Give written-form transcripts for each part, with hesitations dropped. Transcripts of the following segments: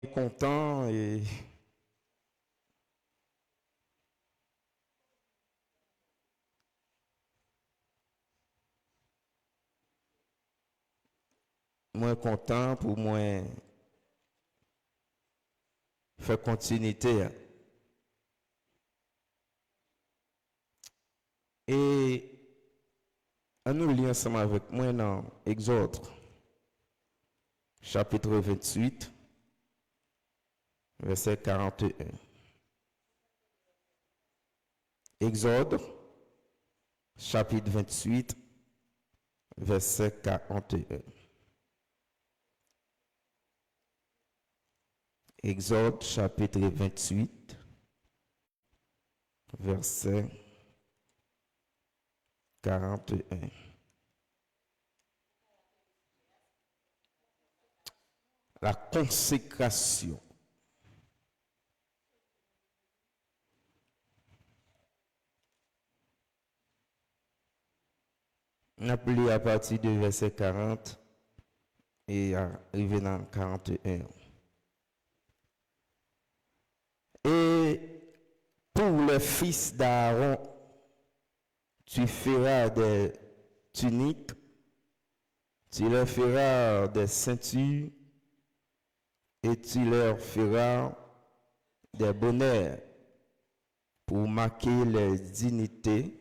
content et moins content pour moi faire continuité. Et on nous lit ensemble avec moi dans Exode, chapitre 28, verset 41. Exode, chapitre 28, verset 41. Exode, chapitre 28, verset 41. La consécration. On a appelé à partir du verset 40 et arrivé dans 41. Et pour le fils d'Aaron, tu feras des tuniques, tu leur feras des ceintures et tu leur feras des bonnets pour marquer les dignités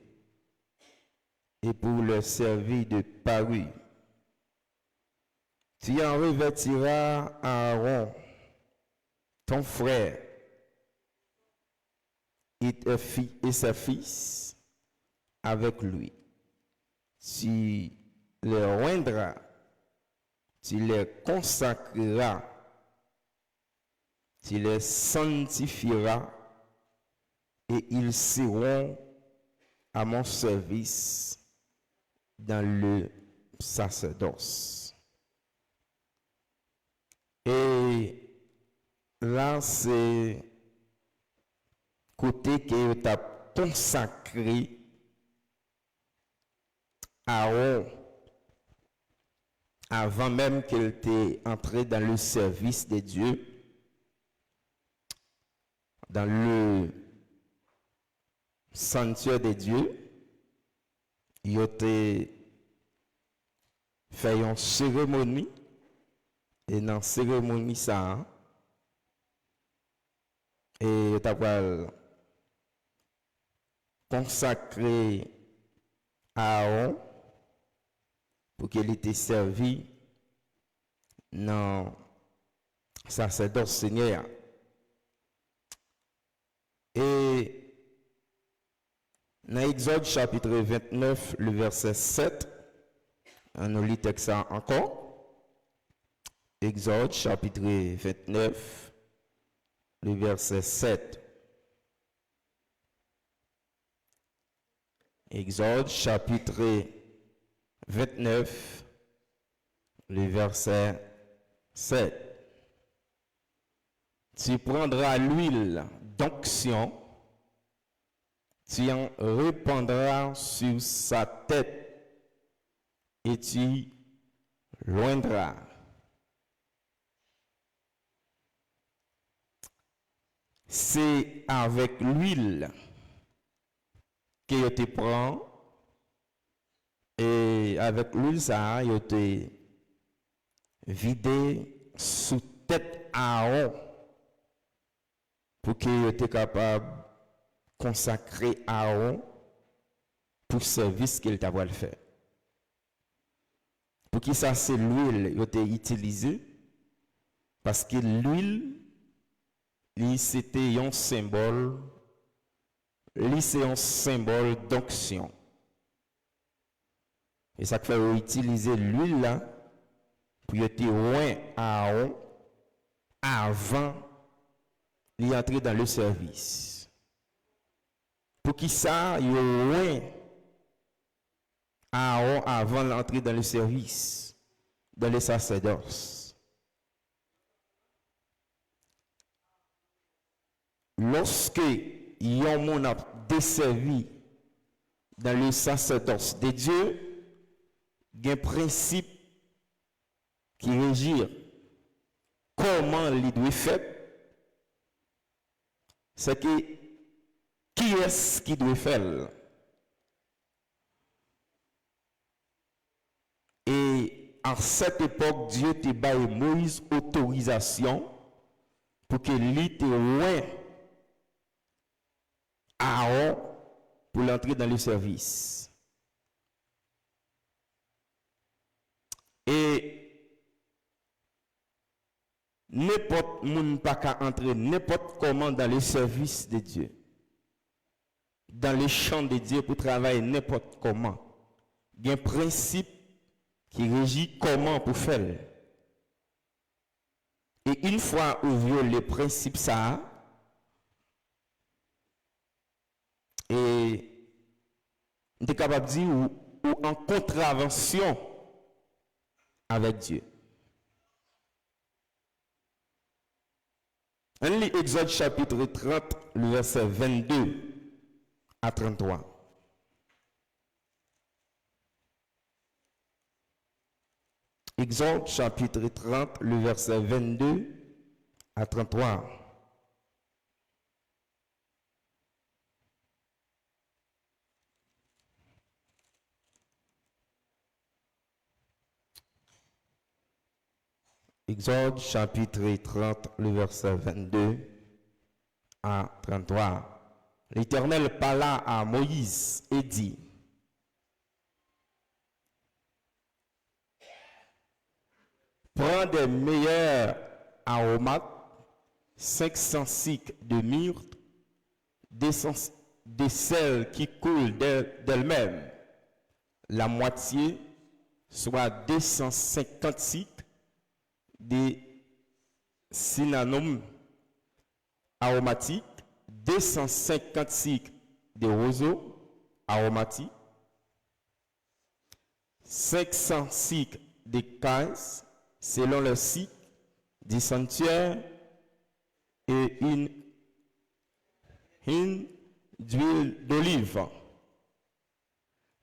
et pour leur servir de parure. Tu en revêtiras Aaron, ton frère, et ses fils avec lui. Tu les oindras, tu les consacreras, tu les sanctifieras, et ils seront à mon service dans le sacerdoce. Et là, c'est côté que tu as consacré Aaron avant même qu'il était entré dans le service de Dieu, dans le sanctuaire de Dieu. Il a fait une cérémonie, et dans la cérémonie, ça, et il a consacré Aaron pour qu'il était servi dans le sacerdoce Seigneur. Et dans Exode chapitre 29, le verset 7, on lit ça encore. Exode chapitre 29, le verset 7. Exode chapitre 29, le verset 7. Tu prendras l'huile d'onction, tu en répandras sur sa tête et tu l'oindras. C'est avec l'huile que tu prends, et avec l'huile, ça, il te vidé sous tête Aaron pour qu'il était capable de consacrer Aaron pour le service qu'il t'a fait. Pour qui ça, c'est l'huile qui a été utilisée, parce que l'huile, c'était un symbole, c'est un symbole d'onction. Et ça fait utiliser l'huile là pour être loin à Aaron avant d'entrer dans le service. Pour qui ça, il est loin à Aaron avant d'entrer dans le service, dans le sacerdoce. Lorsque yon moun a desservi dans le sacerdoce de Dieu, il y a un principe qui régit comment il doit faire, c'est que qui est-ce qui doit faire? Et à cette époque, Dieu te baille Moïse autorisation pour que lui te loin Aaron pour l'entrer dans le service. Et n'importe monde pas qu'à entrer n'importe comment dans le service de Dieu. Dans les champs de Dieu pour travailler n'importe comment. Il y a un principe qui régit comment pour faire. Et une fois ouvert le principe ça, et on est capable de dire ou en contravention avec Dieu. On lit Exode chapitre 30, le verset 22 à 33. Exode chapitre 30, le verset 22 à 33. Exode chapitre 30, le verset 22 à 33. L'Éternel parla à Moïse et dit: prends des meilleurs aromates, 500 cycles de myrrhe, des sels qui coulent d'elles-mêmes, la moitié, soit 250 cycles, des cinnamome aromatiques, 250 cycles de roseaux aromatiques, 500 cycles de cailles, selon le cycle du sanctuaire, et une d'huile d'olive.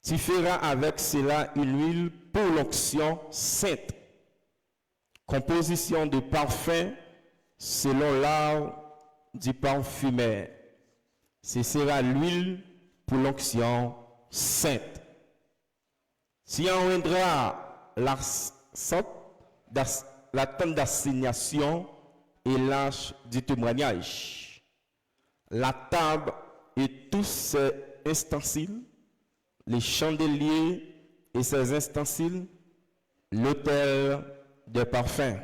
Tu feras avec cela une huile pour l'onction sainte, composition de parfum selon l'art du parfumeur. Ce sera l'huile pour l'onction sainte. Tu enlèveras la tente d'assignation et l'arche du témoignage, la table et tous ses ustensiles, les chandeliers et ses ustensiles, l'autel de parfum,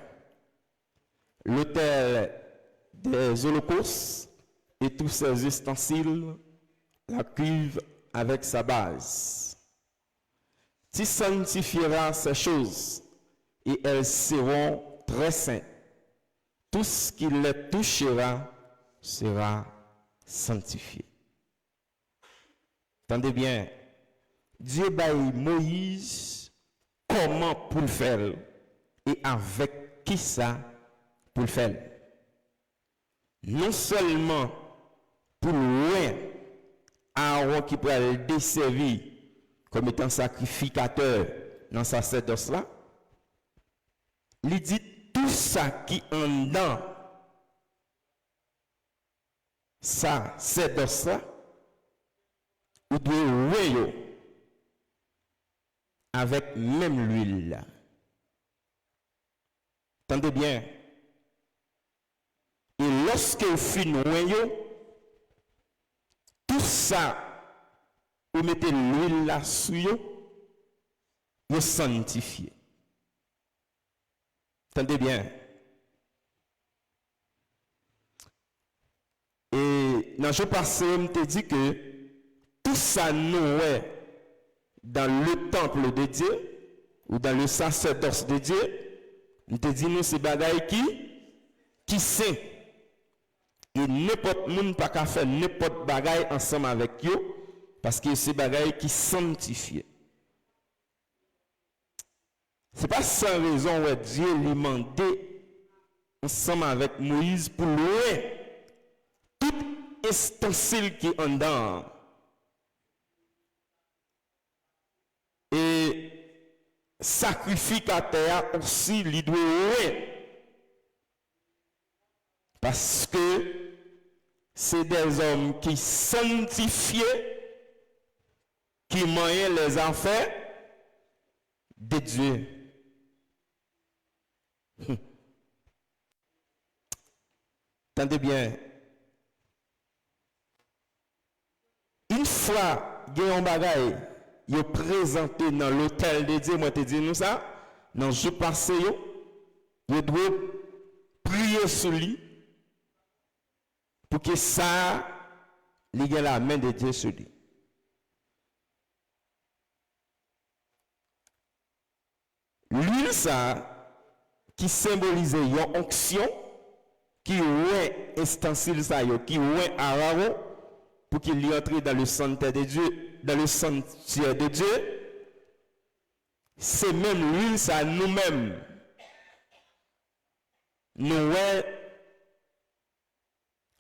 l'autel des holocaustes et tous ses ustensiles, la cuve avec sa base. Tu sanctifieras ces choses et elles seront très saintes. Tout ce qui les touchera sera sanctifié. Entendez bien, Dieu baille Moïse comment pour le faire et avec qui ça pour le faire. Non seulement pour loin Aaron qui peut le desservir comme étant sacrificateur dans sa sacerdoce là, il dit tout ça qui en dedans ça sacerdoce là, ou doit avec même l'huile. Entendez bien. Et lorsque vous finissez, tout ça, vous mettez l'huile là sur vous sanctifiez. Entendez bien. Et dans le jour passé, on te dit que tout ça nous est dans le temple de Dieu ou dans le sacerdoce de Dieu. On te dit nous c'est bagaille qui sait. Et n'importe monde pas qu'à faire n'importe bagaille ensemble avec eux parce que c'est bagaille qui sanctifie. C'est pas sans raison où Dieu lui demandait ensemble avec Moïse pour louer tout ustensile qui est en dedans. Et sacrificateur aussi lui doit louer Parce que c'est des hommes qui sanctifiés, qui moyennent les affaires de Dieu. Tendez bien. Une fois que un bagay yo présenté dans l'hôtel de Dieu, moi te dis nous ça, dans le jour passé yo doit prier sur lui pour que ça li gen la main de Dieu sur lui. L'huile ça qui symbolise une onction qui est instancile ça yo, qui est Aaron pour qu'il y entre dans le sanctuaire de Dieu, dans le sanctuaire de Dieu. C'est même l'huile ça nous-mêmes. Nous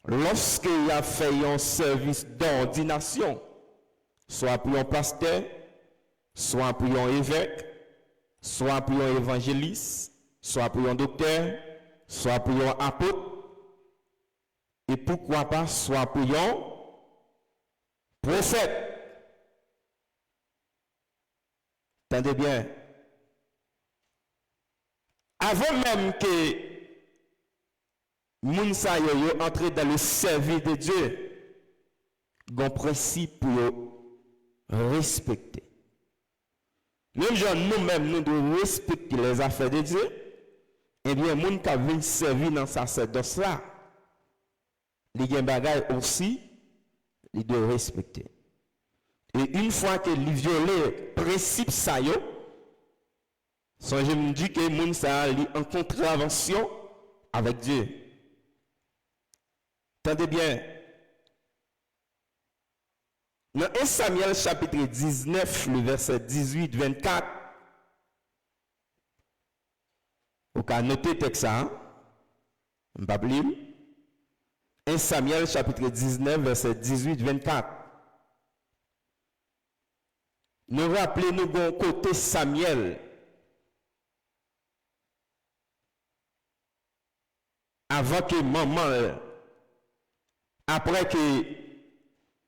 lorsqu'il a fait un service d'ordination, soit pour un pasteur, soit pour un évêque, soit pour un évangéliste, soit pour un docteur, soit pour un apôtre, et pourquoi pas soit pour un prophète. Entendez bien. Avant même que Mounsa yo entre dans le service de Dieu, il y a un principe pour respecter. Même genre nous-mêmes, nous devons respecter les affaires de Dieu. Eh bien, moun qui vient servir dans sa sacerdoce là, les gen bagay aussi, il doit respecter. Et une fois que les violer principe ça yo, je me dis que moun ça est en contravention avec Dieu. Tendez bien. Dans 1 Samuel chapitre 19, le verset 18-24, vous pouvez noter le texte, hein? Je ne vais pas lire. 1 Samuel chapitre 19, verset 18-24. Nous rappelons-nous bon côté Samuel. Avant que maman, après que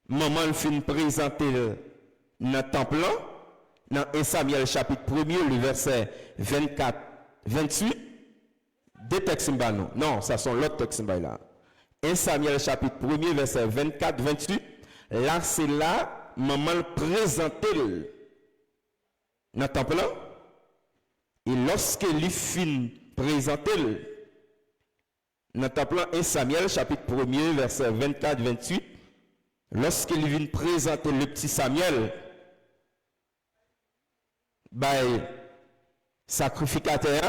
maman fin présenter notre temple, dans 1 Samuel chapitre 1er, le verset 24, 28, deux textes non, ça sont l'autre texte là. 1 Samuel chapitre 1er, verset 24, 28, là c'est là, maman présentait notre temple, et lorsque il fin présenter notre temple, 1 Samuel chapitre 1er, verset 24, 28, lorsqu'il vient présenter le petit Samuel, sacrificateur,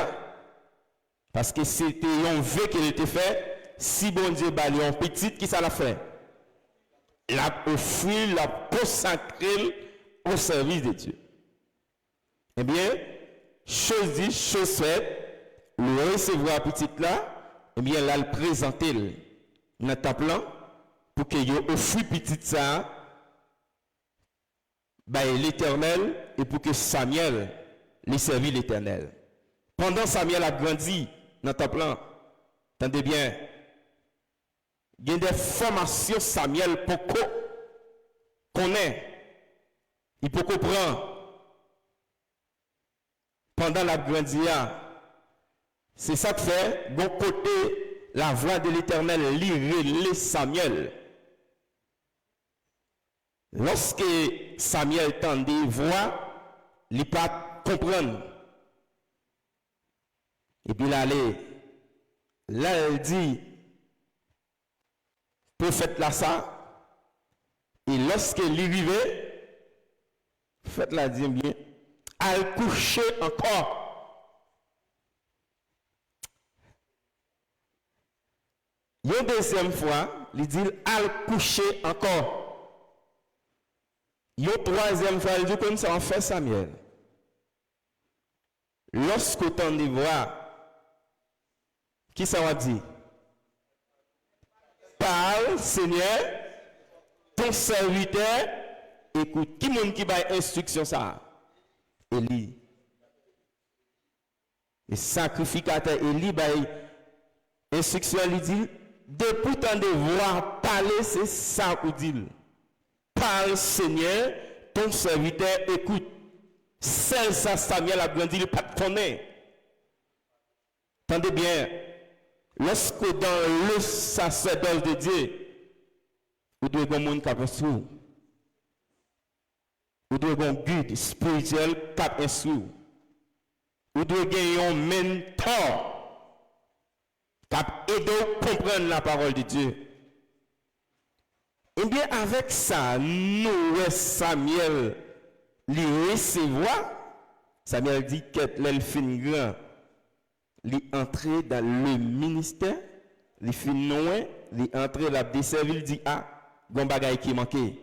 parce que c'était un vœu qu'il était fait, si bon Dieu bali un petit, qui ça l'a fait? L'a offert, l'a consacré au service de Dieu. Eh bien, chose dit, chose faite, le recevoir petit là, eh bien, là, le présenter notre temple pour que yo offre petit ça l'Éternel et pour que Samuel lui serve l'Éternel. Pendant Samuel a grandi dans le temple, attendez bien, il y a des formations Samuel pour connaît, il peut comprendre pendant la grandia. C'est ça que fait, bon côté, la voix de l'Éternel lire Samuel. Lorsque Samuel tendait voix, il ne peut pas comprendre. Et puis là, elle dit, prophète là ça, et lorsque il arrivait, prophète là dit bien, elle couchait encore. Une deuxième fois, il dit al coucher encore. Une troisième fois, il dit comme ça, on fait Samuel. Lorsqu'on t'en voit, qui ça va dire? Parle, Seigneur, ton serviteur, écoute, qui monde qui va instruction ça? Élie. Le sacrificateur Élie, instruction, il dit, depuis tant de voir parler, c'est ça qu'on dit. Parle Seigneur, ton serviteur écoute. Seul ça, Samuel a grandi, il pas de connaître. Tendez bien, lorsque dans le sacerdoce de Dieu, vous devez avoir un monde qui a instruit. Vous devez avoir un guide spirituel qui a instruit. Vous devez gagner un mentor qui a aidé à comprendre la parole de Dieu. Eh bien, avec ça, nous, Samuel, lui recevoir. Samuel dit que l'elfine grand, lui entrer dans le ministère, lui fin loin, lui entrer la desserville, dit ah, gon bagay qui manquait.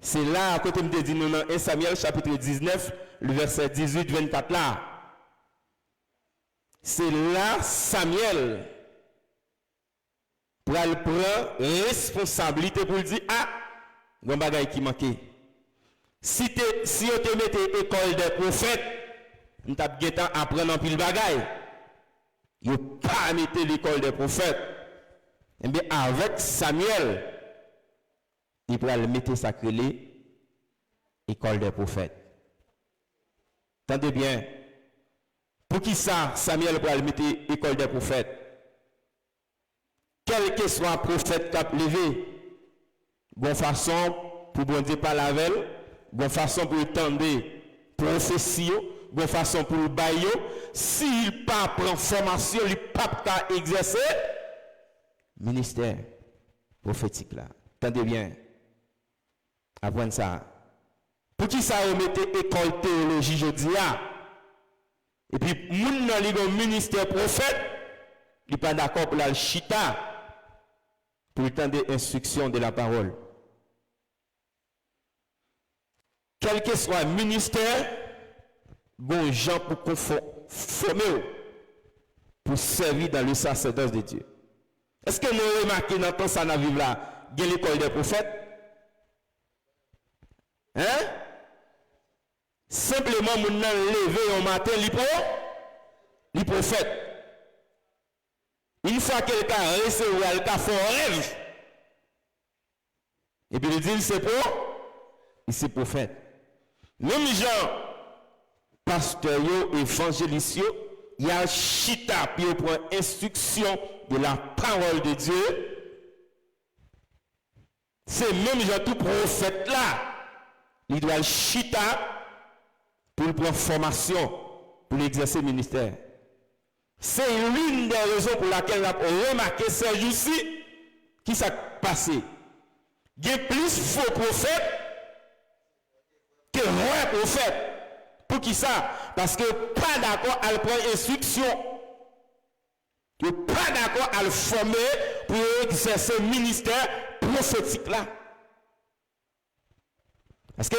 C'est là, à côté me dit nous dans 1 Samuel chapitre 19, le verset 18-24 là. C'est là Samuel pour le prendre responsabilité pour dire ah, gon bagay qui manquait. Si on te mette école des prophètes, on t'a bien temps apprendre en pile bagay. Yo pas mettre l'école des prophètes. Et bien avec Samuel, il pourra le mettre sacré école des prophètes. Tendez bien. Pour qui ça Samuel pourra le mettre école des prophètes? Quel que soit prophète qui a levé, bonne façon pour bon Dieu parler avec elle, bonne façon pour entendre prophétie, bonne façon pour le bailler, s'il pas prend formation, il pas exercer ministère prophétique là. Tendez bien. Apprendre ça. Pour qui ça vous mettez école théologie jeudi là? Et puis moun nan li gon ministère prophète, il pas d'accord pour la chita pour entendre instruction de la parole. Quel que soit le ministère, bon gens pour former pour servir dans le sacerdoce de Dieu. Est-ce que nous remarquons dans ton ça vivre là, il y a l'école des prophètes? Hein? Simplement, mon nan levé au matin, les prophètes. Une fois quelqu'un a reçu, il a fait un rêve. Et puis il dit, c'est pour, c'est prophète. Même gens, pasteurs, évangélistes, il y a chita, puis il prend instruction de la parole de Dieu. C'est même gens, tout prophète là, il doit chita pour prendre formation, pour exercer le ministère. C'est l'une des raisons pour laquelle on a remarqué ces jours-ci qui s'est passé. Il y a plus faux prophètes que vrais prophètes. Pour qui ça? Parce que pas d'accord à prendre instruction. Il pas d'accord à le former pour exercer le ministère prophétique là. Parce que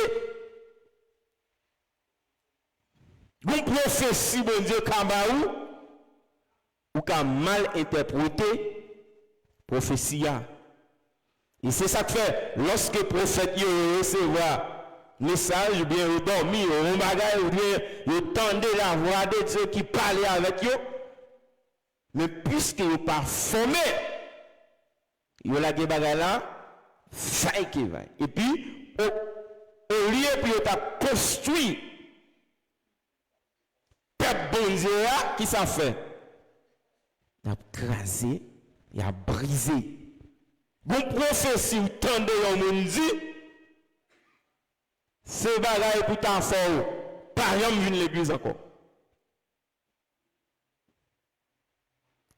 une prophétie, bon Dieu, Kambaou, ou qu'a mal interprété prophétie. Et c'est ça que fait, lorsque le prophète recevoir message, ou bien il dormi, ou bagay, ou bien il tendait la voix de Dieu qui parlait avec eux, mais puisque il n'est pas formé, il a des bagay là, faille qui va. Et puis, au lieu puis il a construit, peuple bon Dieu là, qui ça fait? Il a crasé, il a brisé. Bon prophétie ou tendez au monde dit, c'est bagaille pour ta fort, par exemple, vient l'église encore.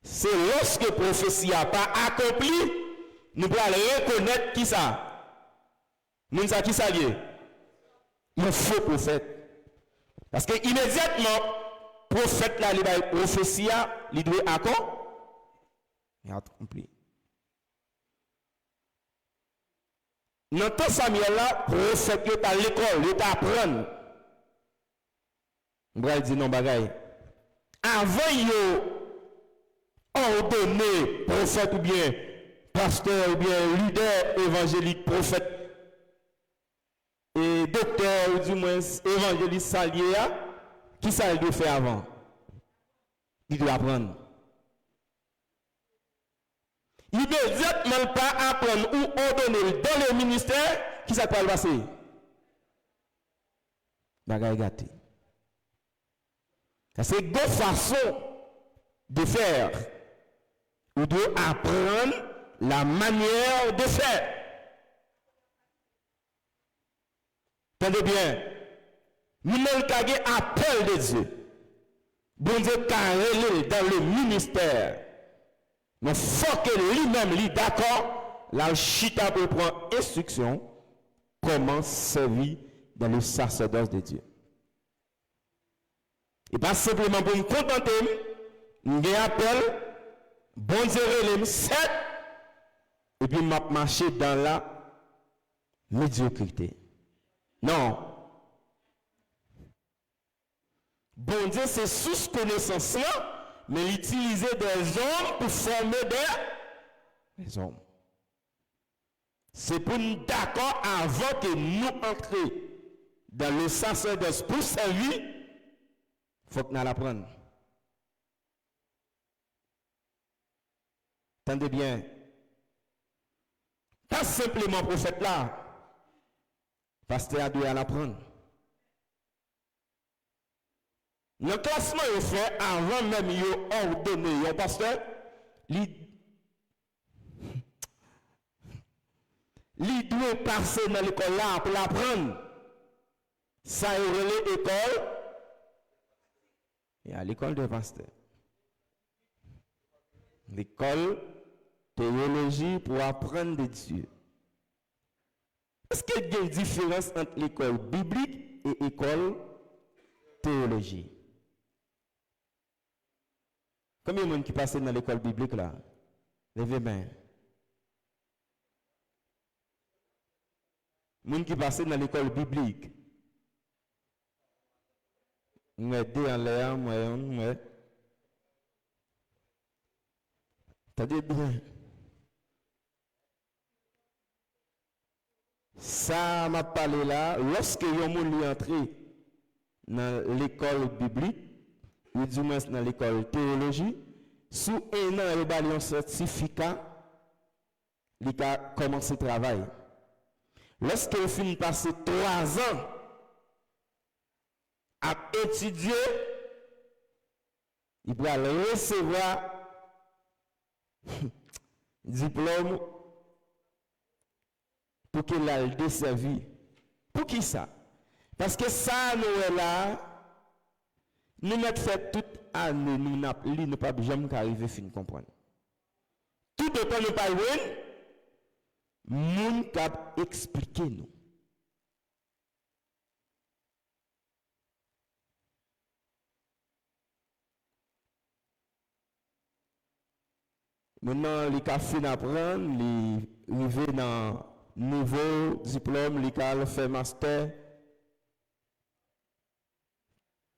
C'est lorsque prophétie n'a pas accompli, nous pouvons reconnaître qui ça. Nous ça qui ça lié? Un faux prophète. Parce que immédiatement, prophète là, il prophétie, il doit accomplir. Il a accompli. Dans temps Samuel là, prophète est à l'école, il est à apprendre. On va dire non bagaille. Avant yo ordonné prophète ou bien pasteur ou bien leader évangélique prophète et docteur ou du moins évangéliste salier, qui ça il doit faire avant? Il doit apprendre. immédiatement pas apprendre ou ordonner dans le ministère, qui ça peut le passer? Bagay gâté. C'est une façon de faire ou de apprendre la manière de faire. Entendez bien, nous avons un appel de Dieu. Bon Dieu, carré dans le ministère. Mais il faut que lui-même, lui d'accord, la chita pour prendre instruction, comment servir dans le sacerdoce de Dieu. Et pas simplement pour me contenter, je appelle, bon Dieu, les 7, et puis m'a marché dans la médiocrité. Non. Bon Dieu, c'est sous connaissance là, mais utiliser des hommes pour former des hommes. C'est pour nous d'accord avant que nous entrions dans le sacerdoce pour servir, il faut que nous l'apprenions. Entendez bien. Pas simplement prophète là. Pasteur a dû l'apprendre. Le classement est fait avant même de ordonner un pasteur. Il doit passer dans l'école là pour l'apprendre. Ça est relé école. Et à l'école de pasteur. L'école théologie pour apprendre de Dieu. Est-ce qu'il y a une différence entre l'école biblique et l'école théologie? Combien de monde qui passe dans l'école biblique là? Levez main. Monde qui passe dans l'école biblique. Moi deux en l'air, moi. T'as-tu bien? Ça m'a parlé là, lorsque yon moun est entré dans l'école biblique, ou du moins dans l'école théologie, sous un an, il a un certificat, il a commencé le travail. Lorsqu'il finit de passer 3 ans à étudier, il va recevoir diplôme pour qu'il ait desservi. Pour qui ça? Parce que ça, nous est là, nous mettons fait toute année, nous n'avons pas jamais arrivé à fin comprendre. Tout autant nous pas loin, nous cap expliquer nous. Maintenant, les cas fin apprendre, les arriver dans nouveau diplôme, les fait master,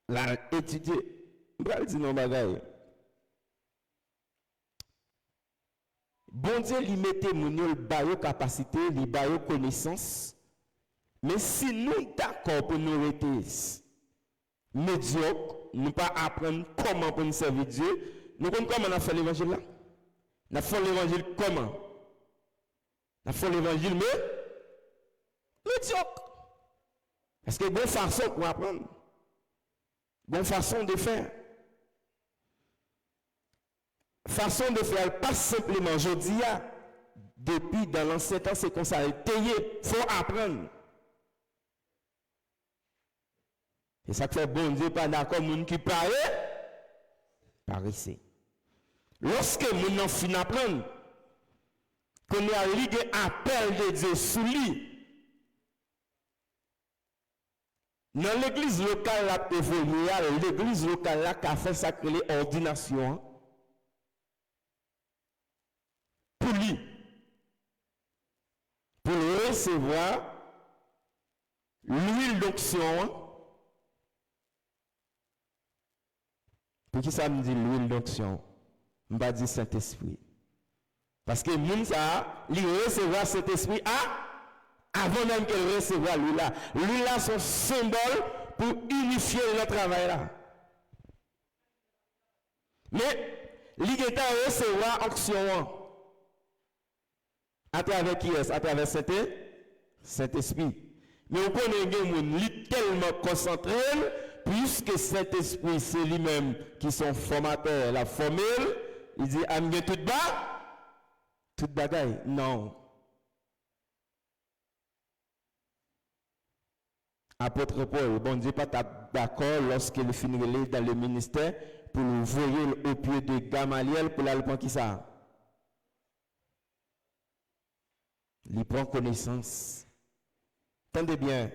la étudier. Je vais dire non bagaille. Bon Dieu, lui mettait mon bayo capacité, lui bayo connaissance. Mais si nous d'accord pour nous rester médiocres, nous pas apprendre comment pour nous servir Dieu, nous comment on a fait l'évangile là? On a fait l'évangile comment? On a fait l'évangile médiocre. Parce que bonne façon pour apprendre. Bonne façon de faire. Façon de faire, pas simplement, je dis, depuis dans l'ancien temps, c'est comme ça, il faut apprendre. Et ça fait bon Dieu, pas d'accord, moun qui paraissait. Lorsque moun en fin apprendre, qu'on a ligue appel de Dieu sous lui, dans l'église locale, l'église locale là, qui a fait sacrer ordination, pour lui, pour recevoir l'huile d'onction. Pour qui ça me dit l'huile d'onction? Je ne vais pas dire Saint-Esprit. Parce que moun ça, il recevoir cet esprit avant même qu'elle recevoir lui là. Lui là, son symbole pour unifier le travail là. Mais, il est à recevoir action. À travers qui est? À travers Saint-Esprit. Mais on connaît des gens qui tellement concentrés, puisque Saint-Esprit, c'est lui-même qui sont formateurs, la formule, il dit, amène tout bas, tout bagaille. Non. Apôtre Paul, bon Dieu, pas d'accord lorsqu'il finit dans le ministère pour le voyer au pied de Gamaliel pour aller prendre qui ça? Il prend connaissance. Tendez bien,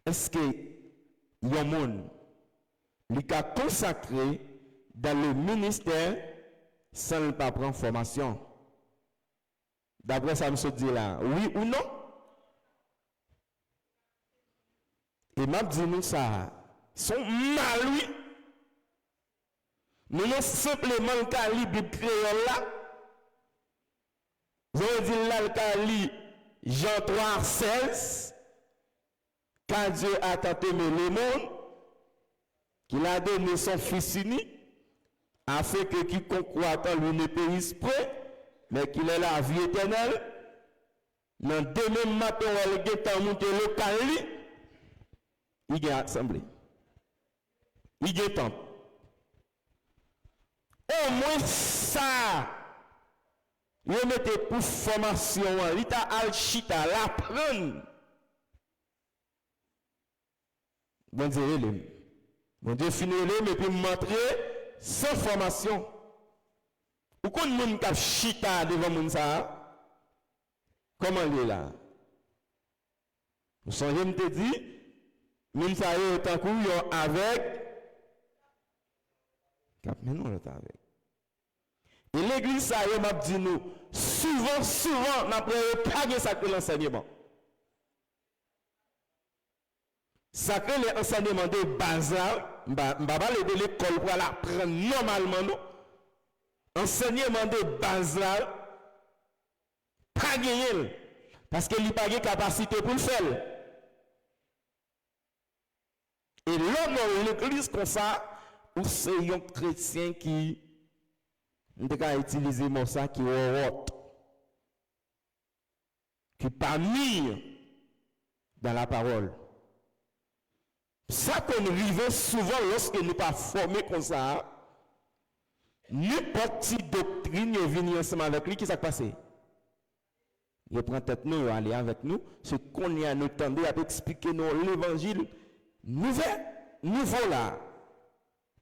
est-ce que y a un monde qui a consacré dans le ministère sans ne pas prendre formation? D'après ça, je me dis là, oui ou non? Et m'a dit nous ça, sont mal, oui. Nous non simplement le calibre créole là. Je dis là le calibre Jean 3, 16. Quand Dieu a tant aimé le monde, qu'il a donné son Fils unique, afin que quiconque croit en lui ne périsse point, mais qu'il ait la vie éternelle. Dans deux mêmes matins, elle est monté le calibre. Il y a assemblée. Il y a temple. Au moins ça, vous mettez pour formation, il t'a alchita, l'apprendre. Bon Dieu, finit mais puis montrer sans formation. Pourquoi le monde qui chita devant moun ça? Comment il est là? Vous songez me te dit, moun ça est autant que avec cap mais non avec. Et l'église ça y m'a dit nous souvent n'a pas ça que l'enseignement. Ça que l'enseignement de bazar, m'ba le de l'école pour l'apprendre normalement nous. Enseignement de bazar pas gagner parce que il pas de capacité pour le faire. Et l'homme dans l'église comme ça, ou c'est un chrétien qui n'a utilisé mon ça qui pas mis dans la parole. Ça qu'on arrive souvent lorsque nous pas formés comme ça, n'importe quelle doctrine vient ensemble avec lui, qui s'est passé? Il prend tête nous, il aller avec nous, ce qu'on y a nous tendez à expliquer nous l'évangile nouveau là.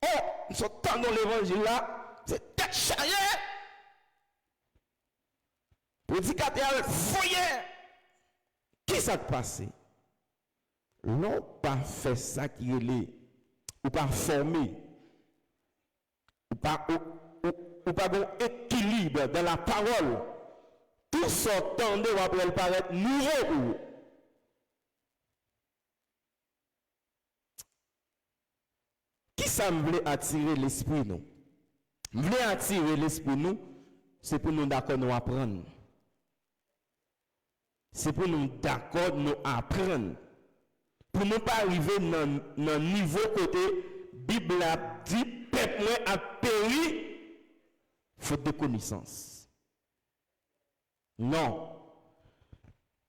Oh, nous sommes dans l'évangile là, c'est tête charrière. Prédicateur foyer. Qui s'est passé? L'on pas fait ça qui est ou pas formé, ou pas un équilibre dans la parole. Tout sortant de va paraître nouveau. Qui ça me voulait attirer l'esprit nous? Me voulait attirer l'esprit nous, c'est pour nous d'accord nous apprendre. C'est pour nous d'accord nous apprendre. Pour ne pas arriver dans le niveau côté, Bible a dit, peuple a péri, faute de connaissance. Non.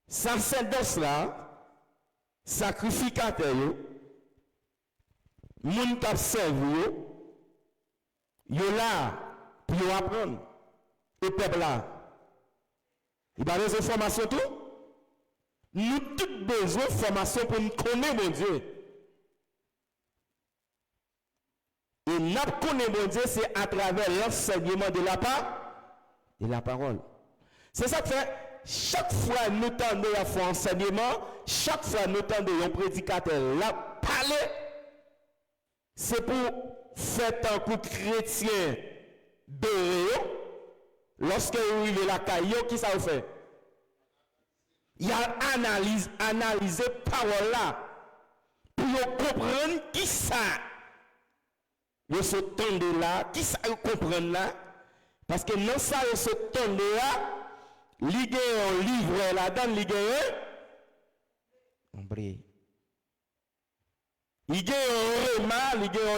Sacerdoce là, sacrificateur, moun k'ap servi yo là, pour apprendre. Et peuple là, il va avoir des informations tout. Nous tous besoin de formation pour nous connaître mon Dieu. Et nous connaissons mon Dieu, c'est à travers l'enseignement de la parole. C'est ça que fait, chaque fois nous tendons à faire enseignement, chaque fois nous tendons un prédicateur la parler, c'est pour faire un coup chrétien de lorsque vous arrivez la caillou, qui ça vous fait? Il y a analysé parole là pour comprendre qui ça. Vous se tendez là, qui ça vous comprendre là? Parce que non ça vous se tendez là, il y a un livre là-dedans, il y a un remar, il y a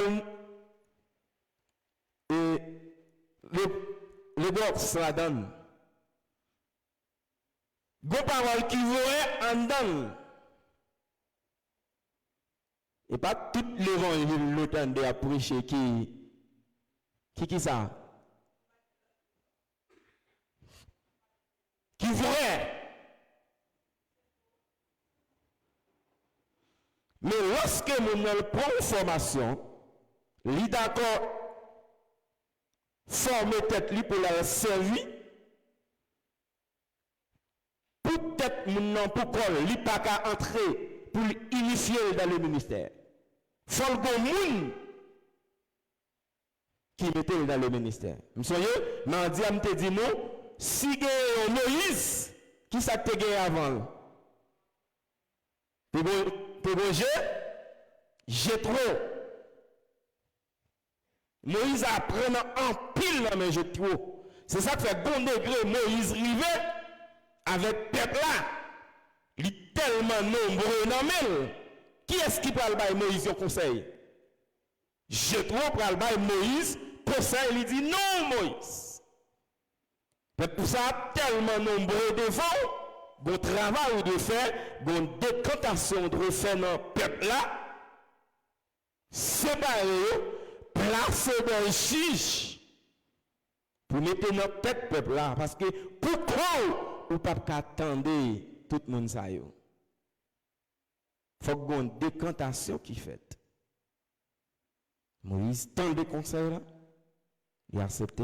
le box là-dedans. Gon parole qui voit en dedans. Et pas tout l'évangile l'entendait à prêcher qui ça? Qui voit. Mais lorsque nous prend une formation, li d'accord former tête li pour la servir, peut-être nous pour qu'on li pas qu'à entrer pour initier dans le ministère. Faut que moun qui mettait dans le ministère. Vous voyez, dans Diam te dit nous, si Moïse qui ça te gagné avant. Jétro. Moïse apprend en pile dans mes Jétro. C'est ça qui fait bon degré Moïse rivé avec peuple là. Il est tellement nombreux dans mêle. Qui est-ce qui parle de Moïse au conseil? Jétro parle de Moïse, conseil il dit non Moïse. Pour ça tellement nombreux devant. Bon travail de faire, bon décantation de faire dans le peuple là, séparer, placer dans le juge, pour mettre dans le peuple là, parce que pourquoi ou pas attendre tout le monde ça yo? Faut qu'il y ait une décantation qui fait. Moïse tend des conseils là, il accepte.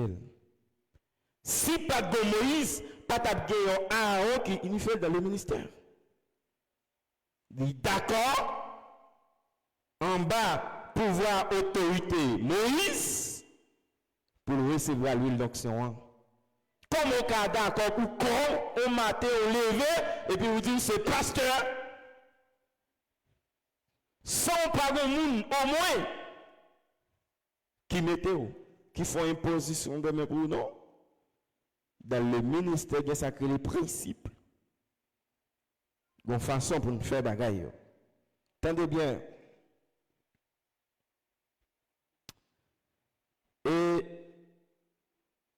Si pas de Moïse, pas de Aaron qui unifie dans le ministère. D'accord, en bas, pouvoir, autorité, Moïse, pour recevoir l'huile d'onction. Comme on cas d'accord, pour quand on matin, on levé, et puis vous dites, c'est pasteur. Sans pas de monde, au moins, qui mettez, qui font imposition de mes pour non. Dans le ministère, il y a sacré les principes. Une façon pour nous faire bagaille. Tendez bien. Et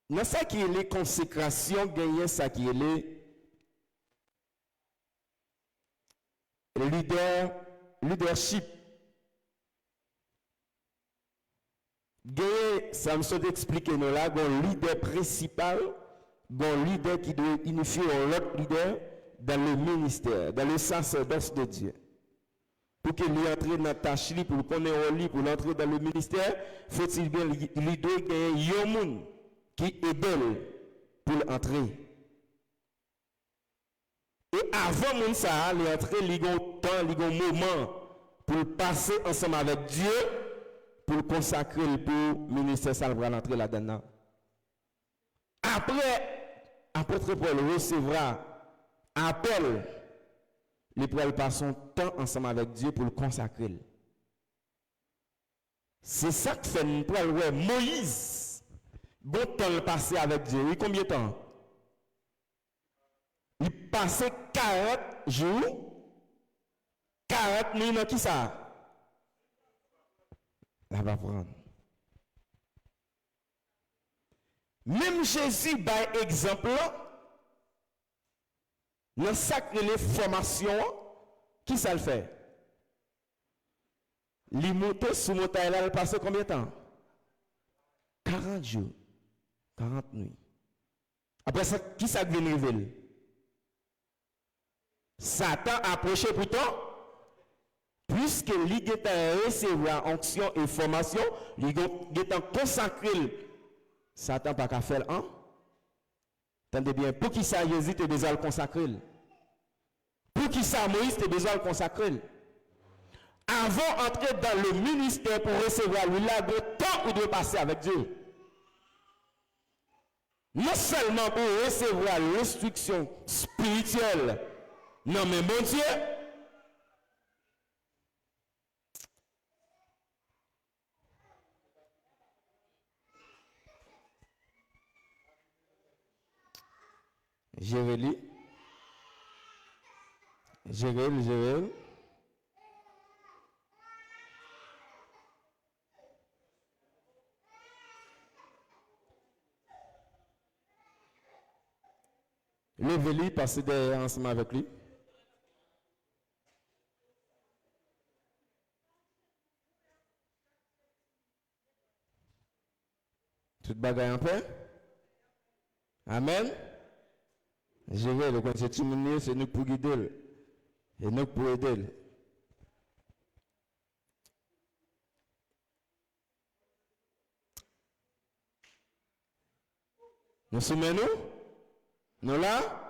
dans ça qui est les consécrations, gagner ça qui est les leadership. Gagner, ça me saute expliquer nous là, un leader principal. Bon leader qui doit unifier l'autre leader dans le ministère, dans le sacerdoce de Dieu. Pour qu'il entre dans la tâche, pour connaître lui, pour entrer dans le ministère, faut-il bien leader gagner un monde qui est belle pour entrer. Et avant moun ça, il entrer, il y a un temps, il y a un moment pour passer ensemble avec Dieu, pour consacrer pour le ministère, ça va entrer là-dedans. Après, apôtre Paul recevra appel, il pourra passer son temps ensemble avec Dieu pour le consacrer. C'est ça que fait Moïse. Bon temps le passé avec Dieu. Oui, combien de temps? Il passait 40 jours, 40 nuits dans qui ça? Là va prendre. Même Jésus, par exemple, dans sacré les formations, qui ça le fait? Il monte sous montagne là, il passe combien de temps? 40 jours, 40 nuits. Après ça, qui ça vient révéler? Satan approché pourtant, puisque il a recevoir onction et formation, il a consacré. Satan pas qu'à faire un. Tendez bien, pour qui ça Jésus te besoin de consacrer? Pour qui ça Moïse te besoin de consacrer? Avant d'entrer dans le ministère pour recevoir le temps où doit passer avec Dieu. Non seulement pour recevoir l'instruction spirituelle, non mais mon Dieu, Jérélie. Levez-lui, passez derrière ensemble avec lui. Tout bagaille en paix. Amen. Je vais le conseiller, c'est nous pour guider. Et nous pour aider. Nous soumettons nous? Nous là?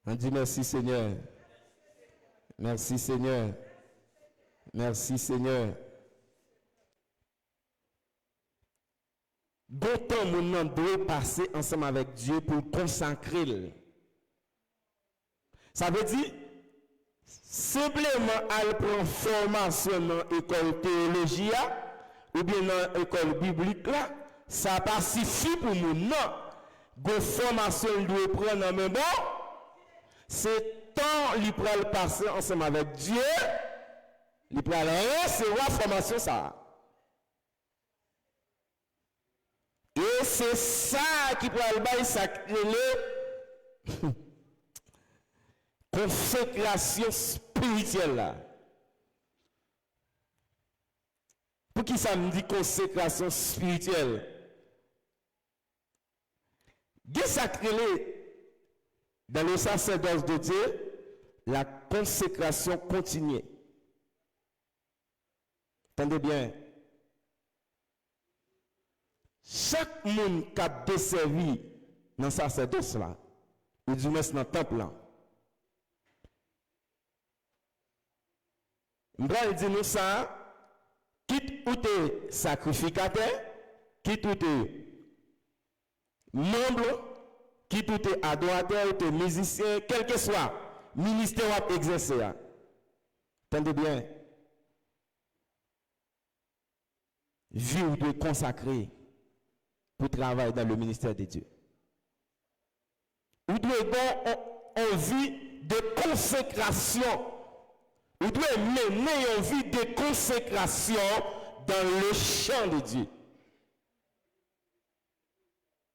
On dit merci Seigneur. Merci Seigneur. Merci Seigneur. D'autant nous doit passer ensemble avec Dieu pour consacrer. Ça veut dire simplement à prendre formation dans l'école théologie ou bien dans l'école biblique là, ça pas suffit pour nous non. Go formation doit prendre en même temps. C'est temps il peut le passer ensemble avec Dieu, il peut recevoir formation ça. Et c'est ça qui peut le bail sacré consécration spirituelle là. Pour qui ça me dit consécration spirituelle? Qu'est-ce sacré dans le sacerdoce de Dieu, la consécration continue. Entendez bien. Chaque monde qui a desservi dans le sacerdoce là, ou du moins dans le temple là, je vais dire nous ça, quitte ou t'es sacrificateur, quitte ou t'es membre, qui tout est adorateur, ou musicien, quel que soit ministère à exercer. Entendez bien. Vie ou de consacrer pour travailler dans le ministère de Dieu. Ou doit avoir une vie de consécration. Ou doit mener une vie de consécration dans le champ de Dieu.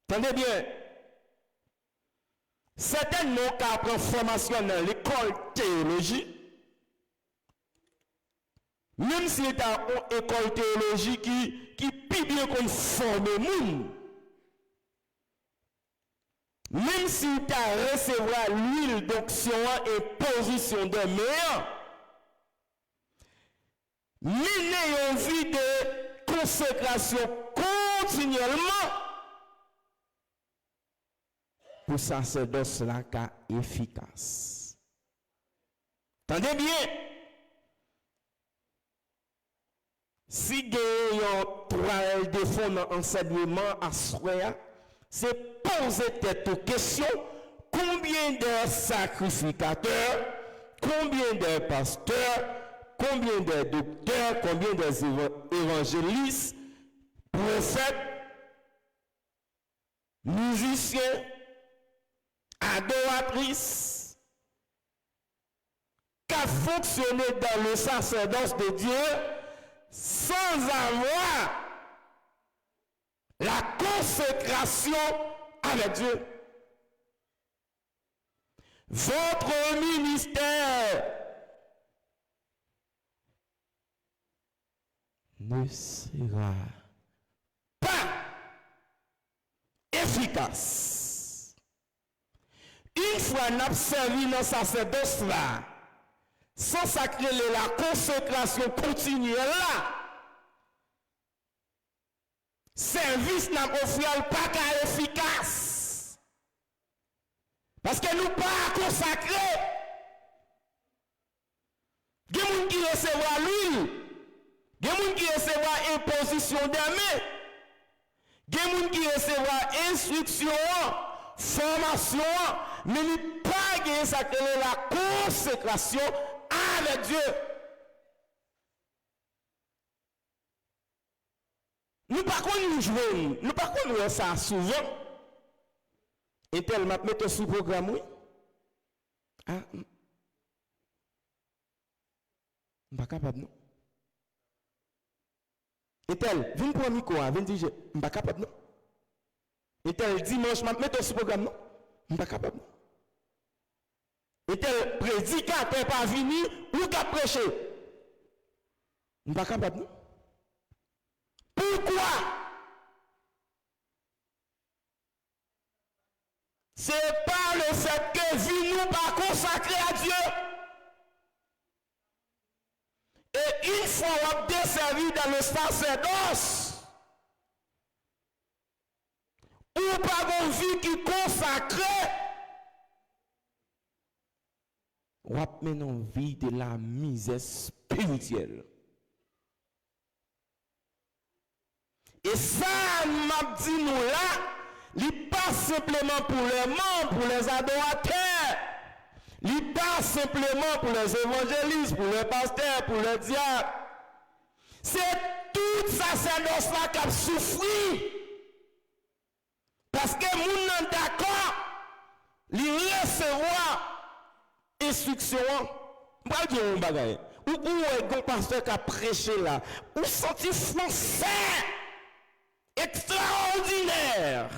Entendez bien. Certains n'ont qu'à prendre formation dans l'école théologie. Même si c'est une école théologie qui peut bien qu'on forme le monde. Même si tu as recevoir l'huile d'onction et position de meilleur. Mener une vie de consécration continuellement. Pour sacerdoce là car efficace. Entendez bien. Si gagnons trois de fond dans enseignement à soi, c'est poser tête aux questions combien de sacrificateurs, combien de pasteurs, combien de docteurs, combien d'évangélistes, prophètes, musiciens, adoratrices, qui a fonctionné dans le sacerdoce de Dieu sans avoir la consécration avec Dieu. Votre ministère ne sera pas efficace. Une fois nous servi dans le sacerdoce là, sans sacrer la consécration continuelle là, service n'a offert pas qu'à efficace. Parce que nous pas consacrés. Il y a des gens qui reçoivent l'huile. Il y a des gens qui reçoivent imposition d'armée. Il y a des gens qui reçoivent instruction, formation, mais nous pas sacré la consécration avec Dieu. Nous pas nous jouons, nous pas nous ça souvent. Et tel m'a mettre sous programme oui. Ah. pas capable non. Et tel, viens pour un micro, viens dire, je suis pas capable non. Et tel, dimanche, je vais mettre ce programme non. Je suis pas capable non. Et tel, prédicateur pas venu, ou qu'a prêché. Je ne suis pas capable non. Pourquoi? C'est pas le fait que vie nous pas consacré à Dieu. Et une fois on desservi dans le sacerdoce, ou pas une vie qui consacrée, on va mener une vie de la misère spirituelle. Et ça, m'a dit nous là, il pas simplement pour les membres, pour les adorateurs, il pas simplement pour les évangélistes, pour les pasteurs, pour les diacres. C'est tout sacerdoce là qui a souffert. Parce que nous sommes d'accord, il recevoir instruction. Je vais dire un bagage. Où est un pasteur qui a prêché là? Où senti français extraordinaire?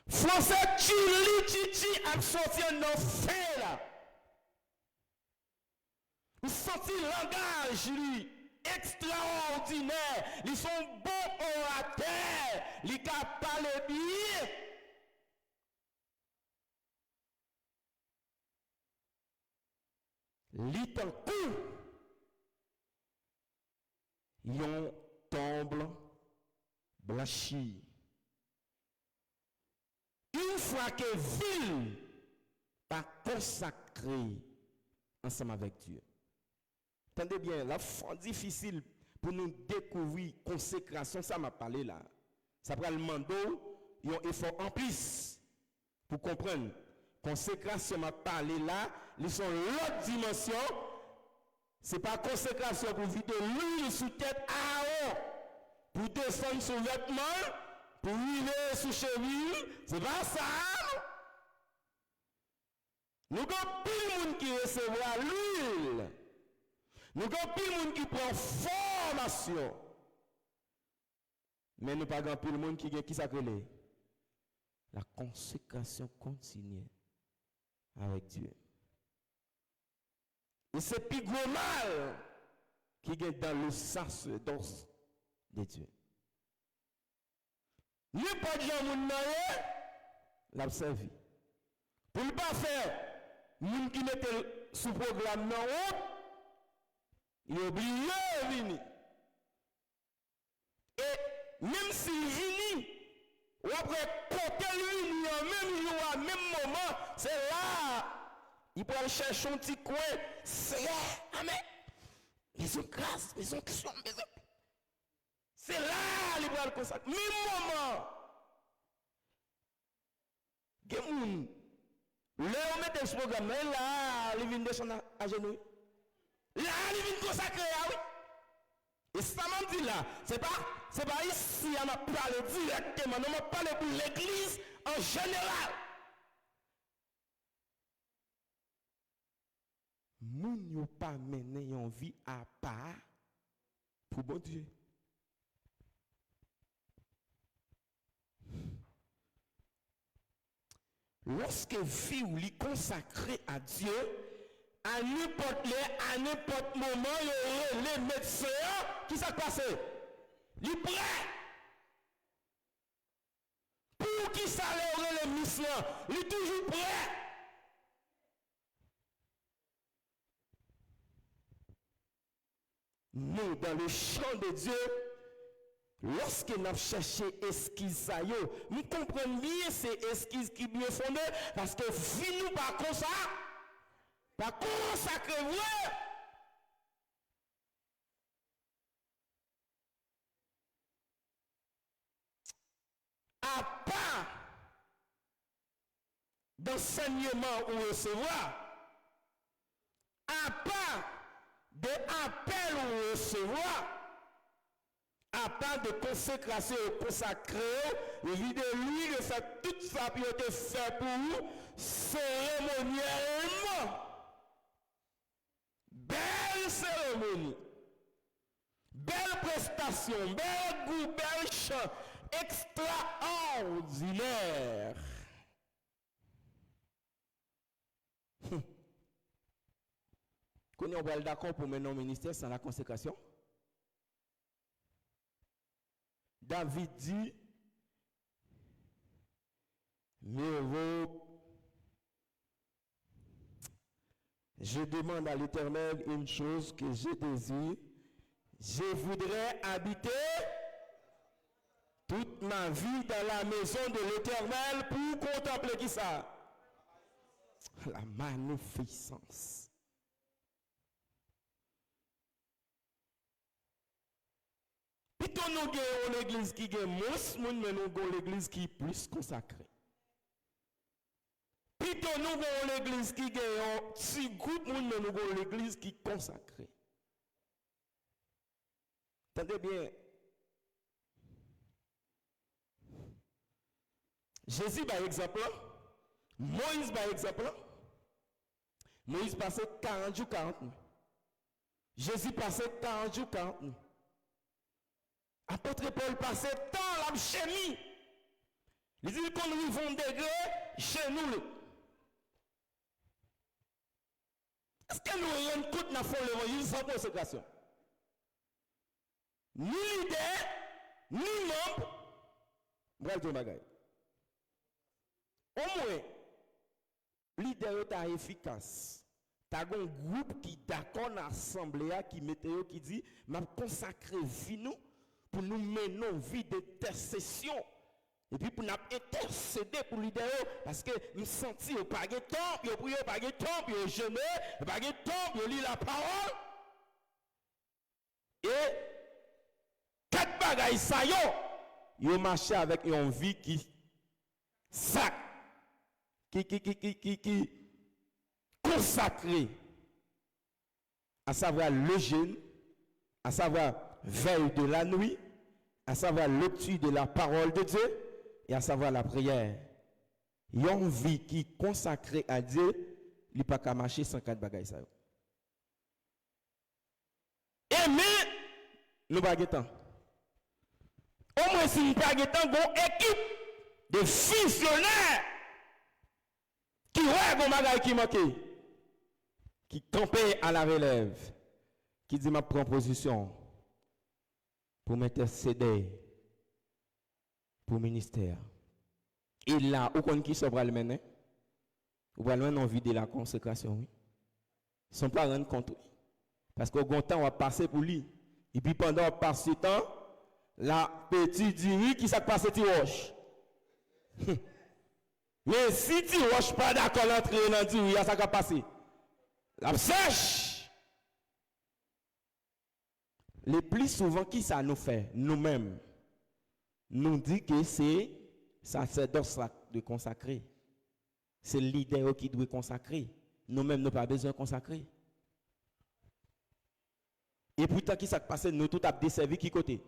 Français chichi a sorti un fait là. Vous sentez le langage lui extraordinaire. Ils sont bons orateurs. Ils parlent bien. Little coup. Yon tombe blanchi. Une fois que ville pas consacré ensemble avec Dieu. Attendez bien, la fin difficile pour nous découvrir consécration, ça m'a parlé là. Ça prend le mando, il y a un effort en plus pour comprendre. Consécration m'a parlé là, ils sont l'autre dimension. C'est pas consécration pour vider l'huile sous tête à haut, pour descendre sur vêtement, pour huiler sous cheville, c'est pas ça. Nous avons plus de monde qui recevra l'huile. Nous avons plus de monde qui prend formation. Mais nous n'avons pas plus de monde qui s'appelle la consécration continue avec Dieu. Et c'est plus gros mal qui est dans le sacerdoce de Dieu. N'importe qui l'a servi. Pour ne pas faire, les gens qui étaient sous programme non, il a oublié de venir. Et même s'il vient, ou après côté lui, même moment, c'est là. Il peut aller chercher un petit coin. C'est là. Amen. Ils ont grâce, ils ont question. C'est là, il peut aller consacrer. Même moment. Gemoun. Là, on met ce programme. Là, il vient descendre à genoux. Là, il vient consacrer. Ah oui. Et ça m'a dit là, c'est pas ici, on a parlé directement, on a parlé pour l'église en général. Nous n'avons pas mené une vie à part pour bon Dieu. Lorsque vie ou li consacré à Dieu, à n'importe moment, il y aura les médecins qui s'est passé. Il est prêt. Pour qui ça aura les missions, il est toujours prêt. Nous, dans le champ de Dieu, lorsque nous avons cherché esquisse, nous comprenons bien ces esquisses qui bien fondées, parce que vie nous pas comme ça. Pas consacré, ouais. À part d'enseignement ou recevoir, à part d'appel ou recevoir, à part de consécration ou consacrer, il de lui de faire toute sa piété fait pour vous cérémoniellement. Belle belle cérémonie, belle prestation, bel goût, bel chant, extraordinaire. Qu'on est d'accord pour mener au ministère sans la consécration? David dit, mieux vaut, je demande à l'Éternel une chose que je désire, je voudrais habiter toute ma vie dans la maison de l'Éternel pour contempler qui ça? La magnificence. Plutôt nous avons l'église qui est mousse, mais nous avons l'église qui est plus consacrée. Plutôt nous avons l'église qui est un petit groupe, mais nous avons l'église qui est consacrée. Entendez bien. Jésus, par exemple, Moïse, par exemple, Moïse passait 40 jours, 40 nuits. Jésus passait 40 jours, 40 nuits. Apôtre Paul passait tant la chimie. Il dit qu'on nous vont degré chez nous. Est-ce que nous rendons compte de la folle l'évangile sans consécration? Ni leader, ni membre, bref, ton bagage. Au moins, leader est efficace. Tu as un groupe qui d'accord dans l'assemblée qui météo qui dit m'a consacré vie nous pour nous mener une vie d'intercession et puis pour nous intercéder pour leader parce que nous senti au pas de temps, yo prier pas de temps, yo jeûner, pas de temps, yo lire la parole. Et quatre bagailles ça yo marché avec une vie qui sac qui consacré, à savoir le jeûne, à savoir veille de la nuit, à savoir lecture de la parole de Dieu et à savoir la prière. Une vie qui est consacrée à Dieu, il n'y a pas qu'à marcher sans quatre bagailles. Et mais, nous n'avons pas de temps. Au moins, si nous n'avons pas de temps, nous avons une équipe de visionnaires qui voient vos bagailles qui manquent, qui campaient à la relève, qui dit ma proposition pour m'intercéder pour le ministère. Et là, où qu'on qui se va le mener, ou va le envie de la consécration, oui. Ils ne sont pas rendre compte, oui. Parce qu'au bon temps, on va passer pour lui. Et puis pendant qu'on passe ce temps, la petite dit oui, qui s'est passé, tu roche. Mais si tu roches pas d'accord l'entrée dans le oui, ça va passer. La sèche. Le plus souvent, qui ça nous fait? Nous-mêmes. Nous dit que c'est sacerdoce de consacrer. C'est le leader qui doit consacrer. Nous-mêmes, nous n'avons pas besoin de consacrer. Et pourtant, qui s'est passé? Nous tout avons desservi qui côté?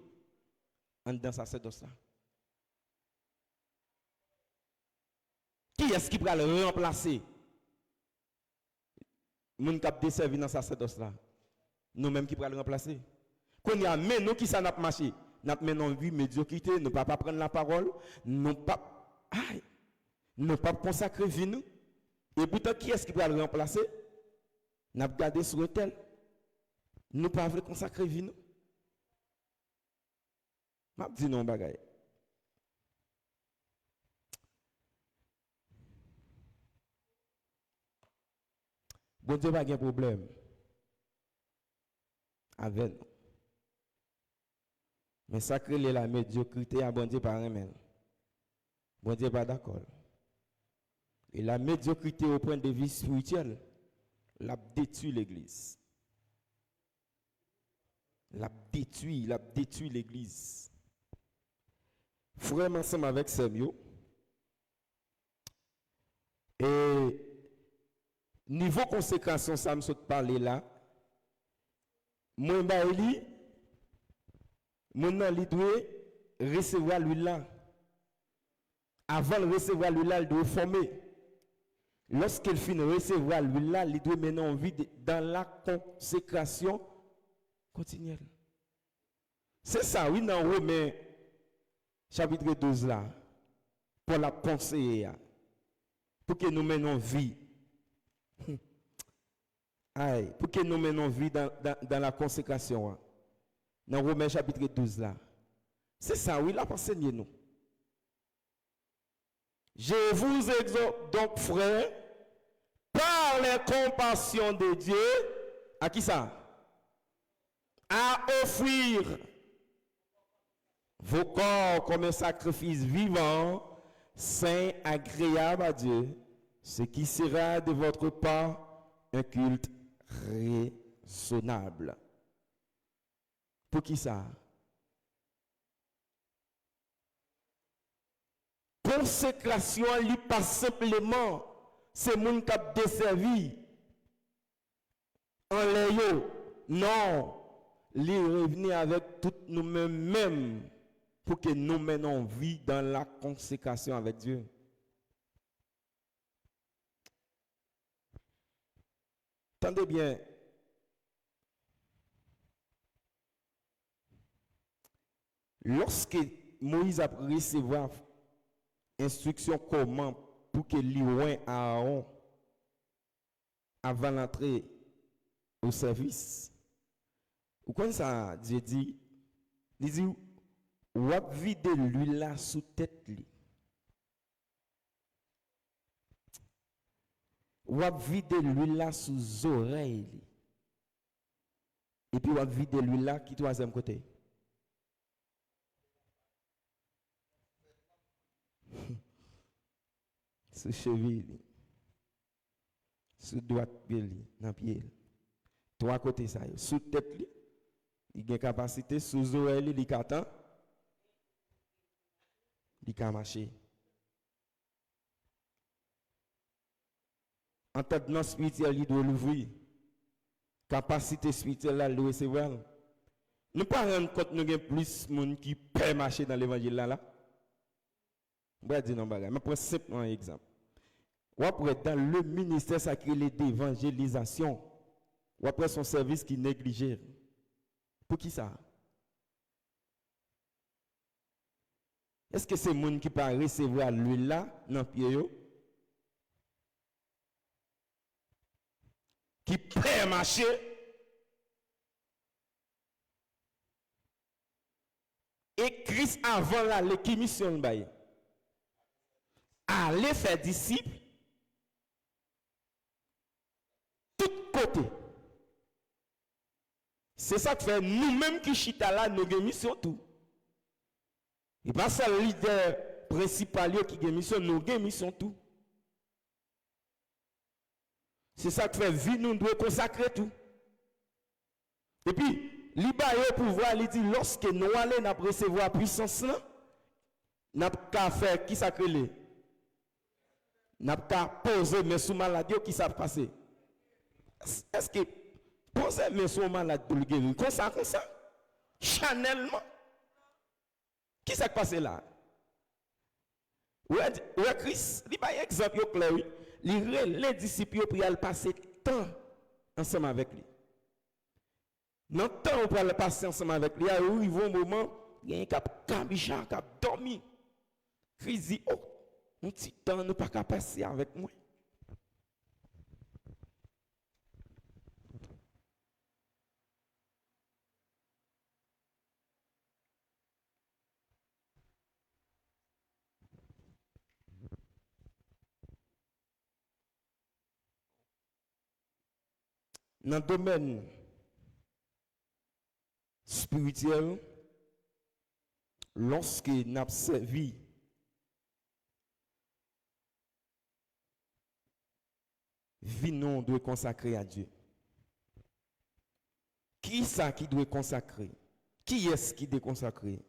En dans sacerdoce là. Qui est-ce qui va le remplacer? Nous qui avons desservi dans sacerdoce là. Nous-mêmes qui va le remplacer. Quand il y a mais nous qui ça n'a pas marché, n'a pas mené vie médiocrité, nous pas prendre la parole, nous pas consacrer vie nous. Et pourtant qui est-ce qui va le remplacer? N'a pas gardé sur l'autel. Nous pas voulu consacrer vie nous. M'a dit non bagaille. Bon Dieu pas de problème avec nous. Mais sacré la médiocrité à bon Dieu par un. Bon Dieu pas d'accord. Et la médiocrité au point de vue spirituel, l'a détruit l'église. L'a détruit l'église. Frère ensemble avec Samuel. Et niveau consécration, ça me saute parler là. Moi, mon doit recevoir l'huile là. Avant de recevoir l'huile là, il doit former. Lorsqu'il finit de recevoir l'huile là, il doit maintenant vivre dans la consécration continuelle. C'est ça, oui, dans Romains chapitre 12 là, pour la conseiller, pour que nous menons vie. Aïe, pour que nous menons vie dans la consécration. Dans Romains chapitre 12 là. C'est ça, oui, là, enseignez nous. Je vous exhorte donc, frères, par les compassions de Dieu, à qui ça? À offrir vos corps comme un sacrifice vivant, saint, agréable à Dieu, ce qui sera de votre part un culte raisonnable. Pour qui ça? Consécration, lui pas simplement, c'est mon qui a desservi en l'ayo. Non, lui revenir avec tout nous-mêmes pour que nous menons vie dans la consécration avec Dieu. Attendez bien. Lorsque Moïse a recevoir instruction comment pour que l'Iouin Aaron avant d'entrer au service. Ou quand ça Dieu dit, il dit ou vider l'huile là sous tête li. Ou vider l'huile là sous oreille li. Et puis ou vider l'huile là qui troisième côté. Sous cheville, sous droite pied, dans pied. Trois côtés ça, sous tête li, il a capacité sous oreille li katan, il ka marcher. En tête non spirituel il doit l'ouvrir. Capacité spirituelle là le recevoir. Nous pas rendre compte nous avons plus monde qui peut marcher dans l'évangile là. Je vais dire non bagay, mais pour simplement un exemple. Ou après dans le ministère sacré d'évangélisation, ou après son service qui négligé. Pour qui ça? Est-ce que c'est monde qui peut recevoir l'huile là dans pied yo? Qui peut marcher? Et Christ avant là, le qui missionne baye. Aller faire disciples tout côté. C'est ça que fait nous-mêmes qui chita là nous avons mission tout. Et pas ça le leader principal qui a mission, nous avons mission tout. C'est ça que fait vie nous devons consacrer tout. Et puis libérer pouvoir lui dit lorsque nous allons recevoir puissance là, n'a pas faire qui ça crée. N'a pas posé mes sous maladie qui ça passer. Est-ce que poser mes sous maladie pour le guérir comme ça chanellement qui ça passe là? Ouais Christ, il y a un exemple clair, les disciples pour aller passer temps ensemble avec lui. Dans le temps où pour aller passer ensemble avec lui, il arrive un moment, il y a un cap cabicha, cap dormi. Christ dit, oh, un petit temps, nous pas qu'à passer avec moi. Dans le domaine spirituel, lorsque nous avons servi, vie non doit consacrer à Dieu. Qui ça qui doit consacrer? Qui est-ce qui doit consacrer?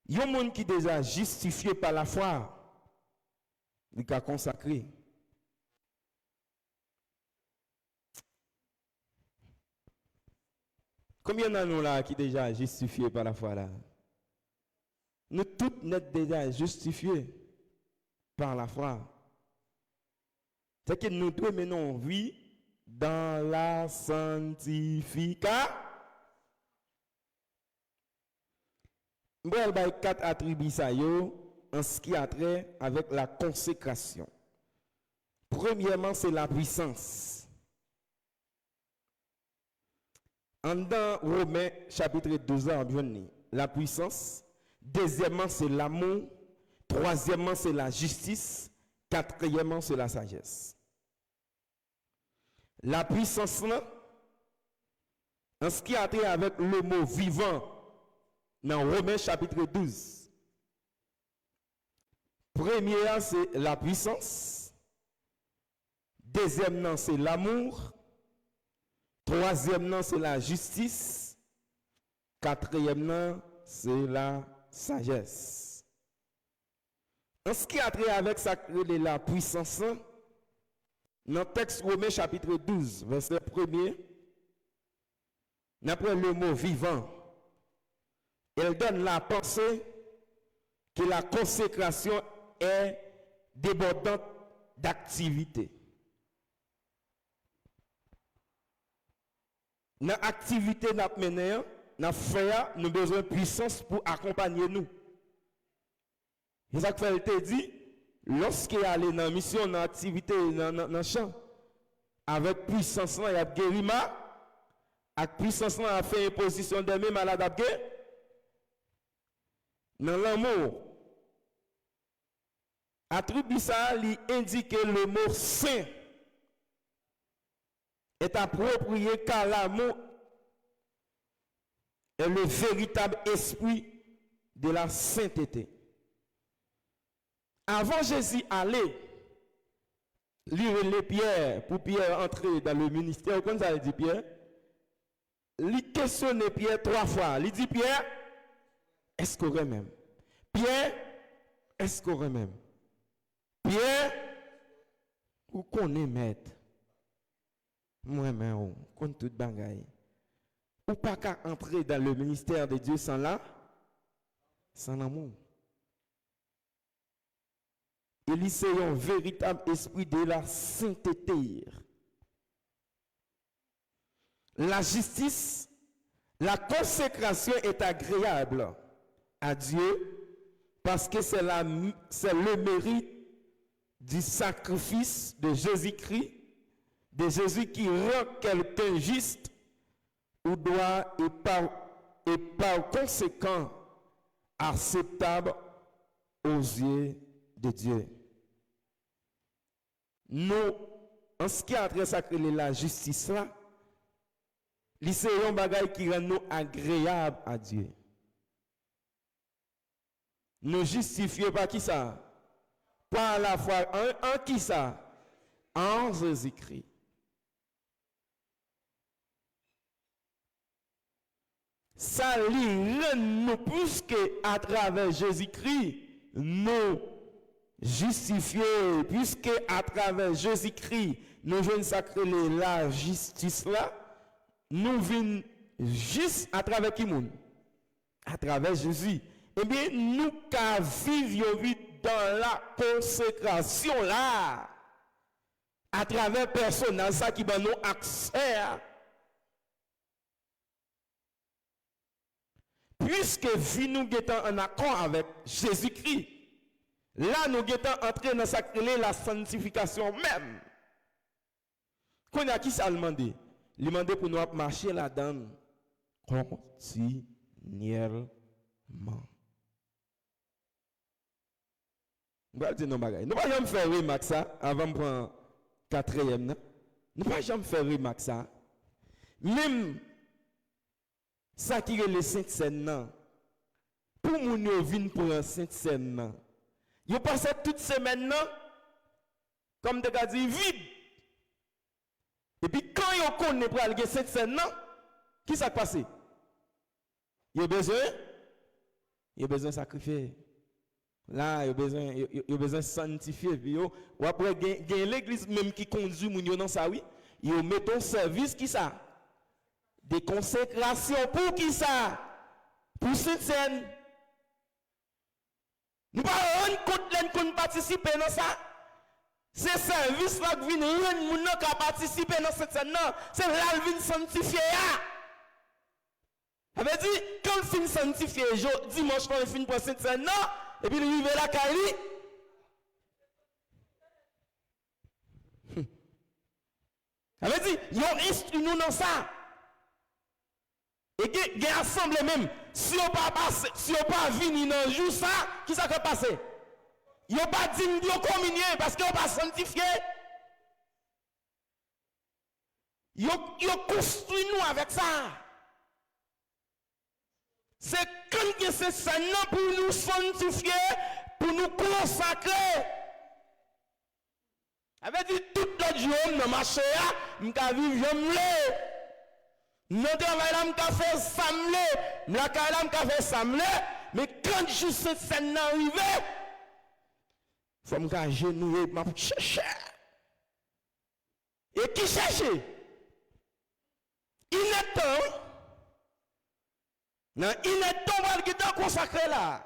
Il y a un monde qui est déjà justifié par la foi, il a consacré. Combien d'entre nous là qui déjà justifié par la foi là? Nous tous sommes déjà justifiés par la foi. C'est que nous devons mener vie dans la sanctification. Je vais vous 4 attributs en ce qui a trait avec la consécration. Premièrement, c'est la puissance. En dans Romains chapitre 12, la puissance. Deuxièmement, c'est l'amour. Troisièmement, c'est la justice. Quatrièmement, c'est la sagesse. La puissance, là, en ce qui a trait avec le mot vivant, dans Romains chapitre 12. Première, c'est la puissance. Deuxièmement, c'est l'amour. Troisièmement, c'est la justice. Quatrièmement, c'est la sagesse. En ce qui a trait avec la puissance, dans le texte Romains chapitre 12, verset 1er, après le mot vivant, elle donne la pensée que la consécration est débordante d'activité. Dans l'activité nous menons, nous avons besoin de puissance pour accompagner nous. C'est ça que elle te dit, lorsqu'il est allé dans la mission, dans l'activité, dans le champ, avec puissance, il y a guéri, avec puissance, il a fait une position de mes malades à guérir. Dans l'amour, attribut ça, il indique le mot saint est approprié car l'amour est le véritable esprit de la sainteté. Avant Jésus aller lire les pierres pour Pierre entrer dans le ministère, comment ça dit Pierre? Il questionne Pierre 3 fois. Il dit Pierre, est-ce qu'on même? Pierre, est-ce qu'on même? Pierre, où qu'on est maître? Moi-même, compte toute bagaille. Ou pas qu'à entrer dans le ministère de Dieu sans l'amour. Il y a un véritable esprit de la sainteté. La justice, la consécration est agréable à Dieu parce que c'est le mérite du sacrifice de Jésus-Christ, de Jésus qui rend quelqu'un juste ou droit et par conséquent acceptable aux yeux de Dieu. Nous, en ce qui a trait à la justice là, c'est un bagage qui rend nous agréables à Dieu. Nous justifions par qui ça? Par la foi en qui ça? En Jésus-Christ. Ça lui rend nous plus qu'à travers Jésus-Christ, nous justifiés, puisque à travers Jésus-Christ, nous venons sacrer la justice là, nous venons juste à travers qui monde? À travers Jésus. Eh bien, nous qu'à vivre dans la consécration là, à travers personne ça qui va nous accès. Puisque vie nous guettons en accord avec Jésus-Christ, là nous guettons entrer dans la sanctification même. Qu'on a qui ça demandé? Il demandé pour nous marcher là-dedans continuellement. Nous ne pouvons pas jamais faire remarque ça avant de prendre quatrième. Nous ne pouvons pas jamais faire remarque ça. Même ça qui est le Sainte Seine, pour nous venir pour un Sainte Seine, ils passent toute semaine, comme tu as dit, vide. Et puis quand ils connaissent pour aller Sainte Seine, qui s'est passé? Il y a besoin de sacrifier. Là, il y a besoin de sanctifier. Ou après, il y a l'église même qui conduit mon dans ça, oui. Ils mettent un service qui ça? Des consécrations pour qui ça? Pour cette scène. Nous ne pouvons pas participer dans ça. C'est service là qui vient rendre moun nan ka participer dans cette scène là, c'est là qui vient sanctifier ya. Ça veut dire quand fin sanctifier dimanche quand fin pour cette scène là et puis il arrive la Kali. Ça veut dire yon instruit nous dans ça. Et que gen assemblée même si on pas passer, si on pas venir dans jour ça, qui ça va passer? Yo pas dit nous communier parce qu'on pas sanctifié. Yo construit nous avec ça. C'est quand que c'est ça non pour nous sanctifier, pour nous consacrer. Avec dit tout l'autre jour dans marché là, m'ka vivre j'aime non travail là m'ka faire samle, la caille là m'ka faire samle, mais quand juste cette scène arrive, faut m'ka genouiller m'a chercher. Et qui cherche? Il est temps. Non, il est temps qui t'a consacré là.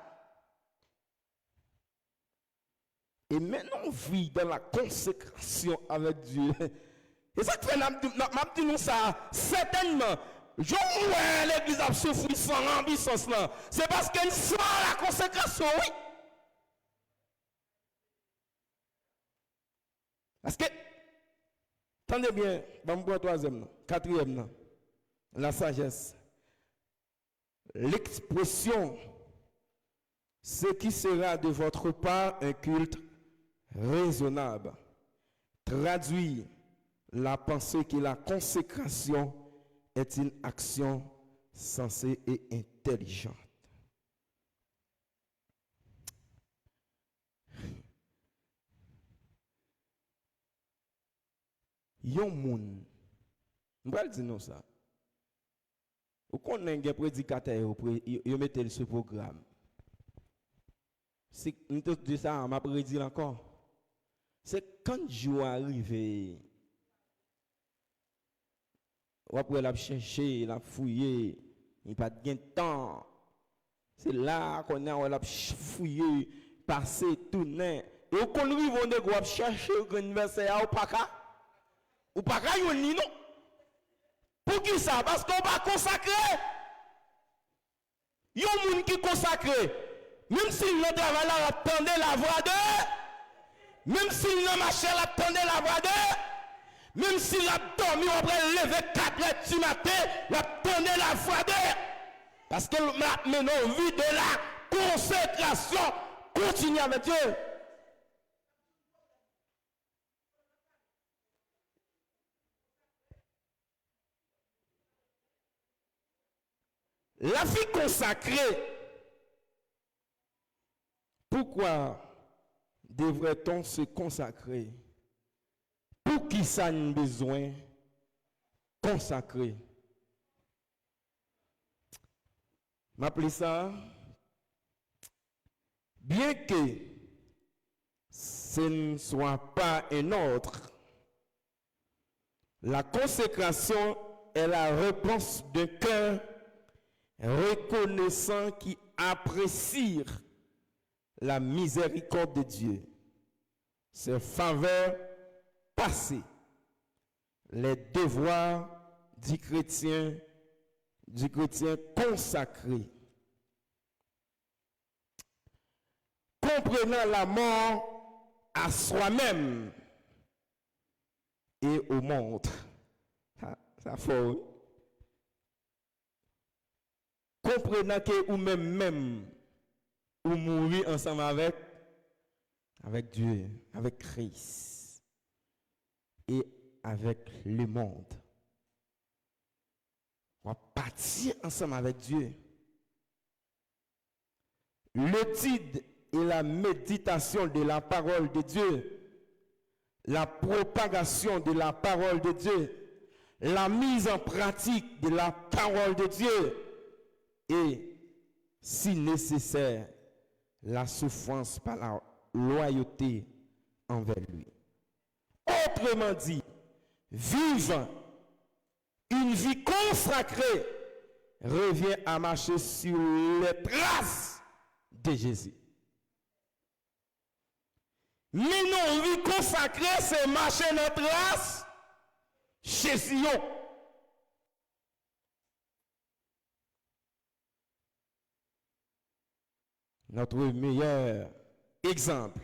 Et maintenant, on vit dans la consécration avec Dieu. Et ça fait, m'a dit nous ça, certainement, je vois l'église a souffert sans ambition là. C'est parce qu'elle sent la consécration, oui. Parce que, attendez bien, je vais troisième, quatrième, la sagesse. L'expression, ce qui sera de votre part un culte raisonnable, traduit la pensée que la consécration est une action sensée et intelligente. Yon moun, je vais dire nous ça. Ou qu'on a un prédicateur, il mettait ce programme. Si nous te dis ça, m'a prédit encore. C'est quand jour arrive, ou après la chercher, la fouiller, il pas de temps. C'est là qu'on a la fouiller, passer, tourner. Et qu'on arrive on est chercher au anniversaire ou pas yon ni non. Pour qui ça? Parce qu'on va consacrer. Yon moun qui consacré. Même si le travail là attendait la voix de, même si le marché là attendait la voix de, même s'il a dormi après lever 4 heures du matin, il attendait la voix de. Parce que maintenant, vie de la consécration continue avec Dieu. La vie consacrée, pourquoi devrait-on se consacrer? Pour qui ça a besoin consacrer? M'appelle ça, bien que ce ne soit pas un ordre, la consécration est la réponse d'un cœur reconnaissant qui apprécie la miséricorde de Dieu, ses faveurs passées, les devoirs du chrétien consacré. Comprenant la mort à soi-même et au monde. Ça faut. Comprenant que ou même ou mourir ensemble avec Dieu, avec Christ et avec le monde. On va partir ensemble avec Dieu. L'étude et la méditation de la parole de Dieu, la propagation de la parole de Dieu, la mise en pratique de la parole de Dieu, et, si nécessaire, la souffrance par la loyauté envers lui. Autrement dit, vivre une vie consacrée revient à marcher sur les traces de Jésus. Mais non, vie consacrée, c'est marcher notre race chez Sion. Notre meilleur exemple.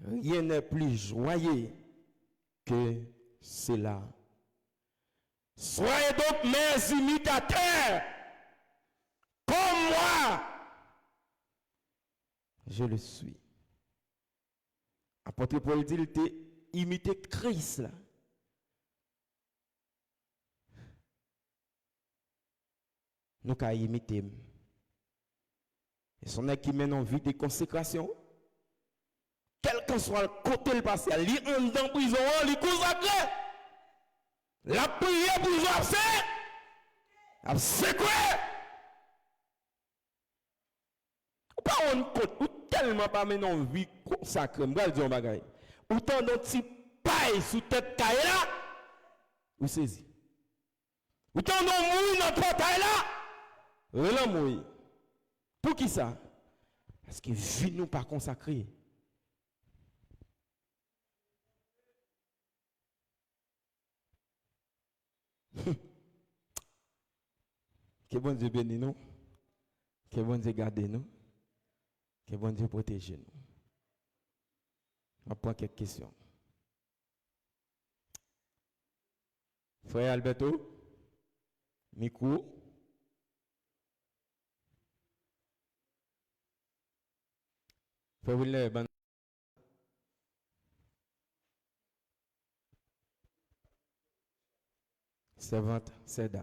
Rien n'est plus joyeux que cela. Soyez donc mes imitateurs, comme moi. Je le suis. Apôtre Paul dit, il était imité Christ là. Nous qu'à imiter. Et son qui mène en vie de consécration. Quel que soit le côté le passé, il est en dans prison, il est consacré. La prière pour nous faire, c'est quoi? Pas on compte, ou tellement pas mener en vie consacrée, je vais dire un bagage. Autant d'un petit paille sous tête caille là, ou saisi. Autant d'un mouille dans portail là, relâche mouille. Pour qui ça? Parce que vie nous pas consacrée. Que bon Dieu bénisse nous. Que bon Dieu garde nous. Que bon Dieu protège nous. On va prendre quelques questions. Frère Alberto, micro. Frère Wilner, servante Seda.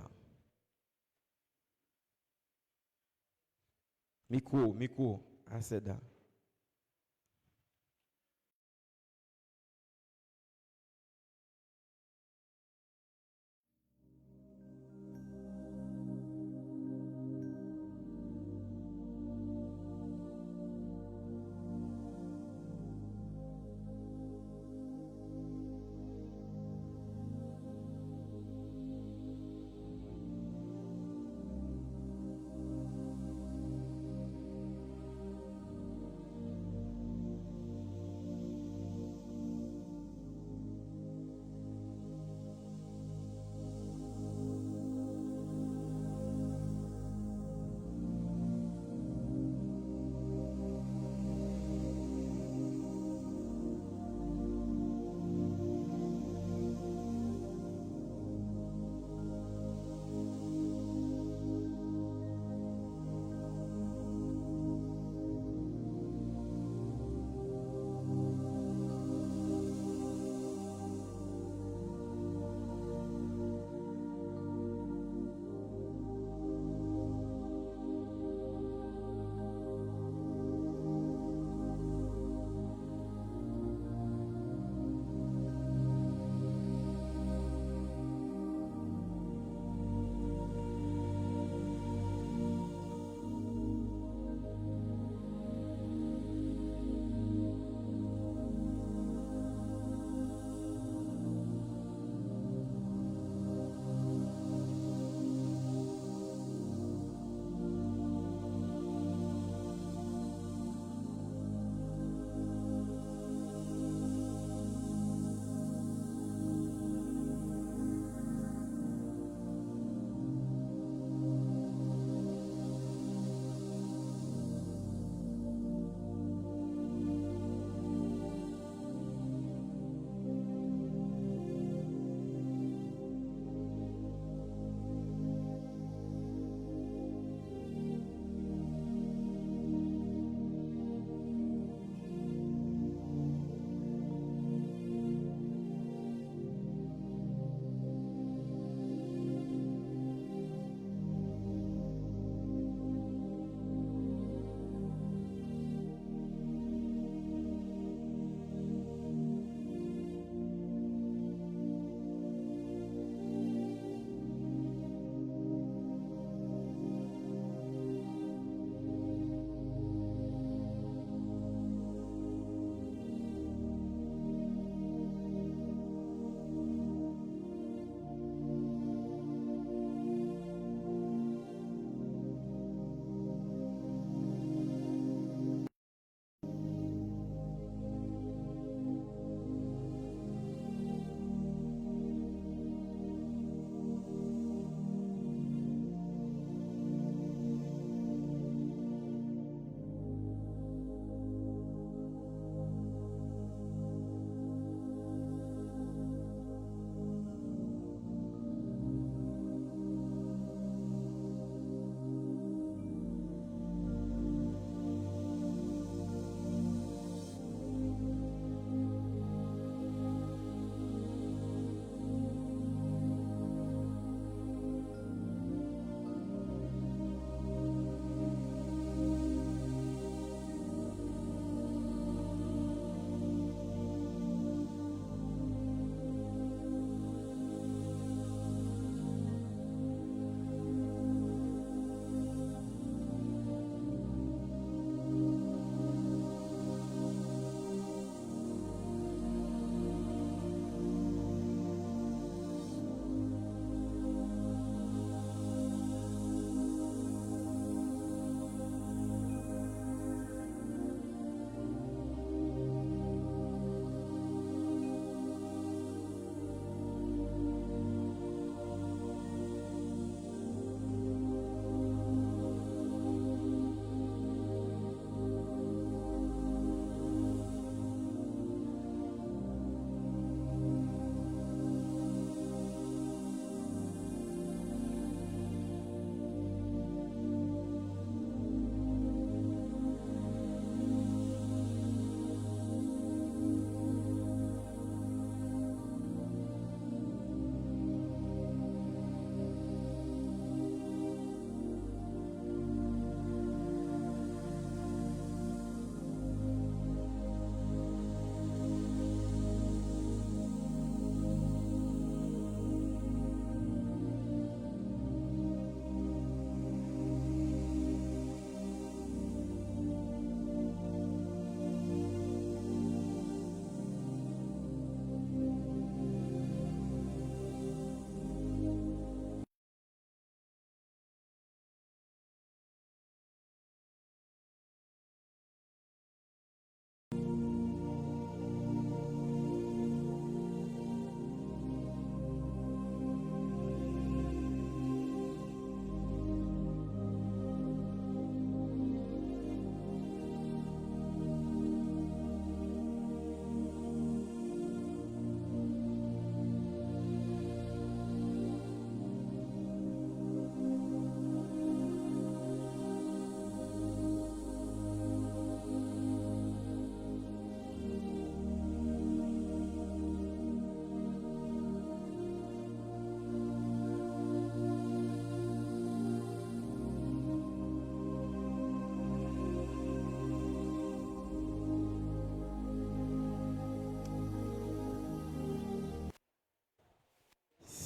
Micro, à Seda.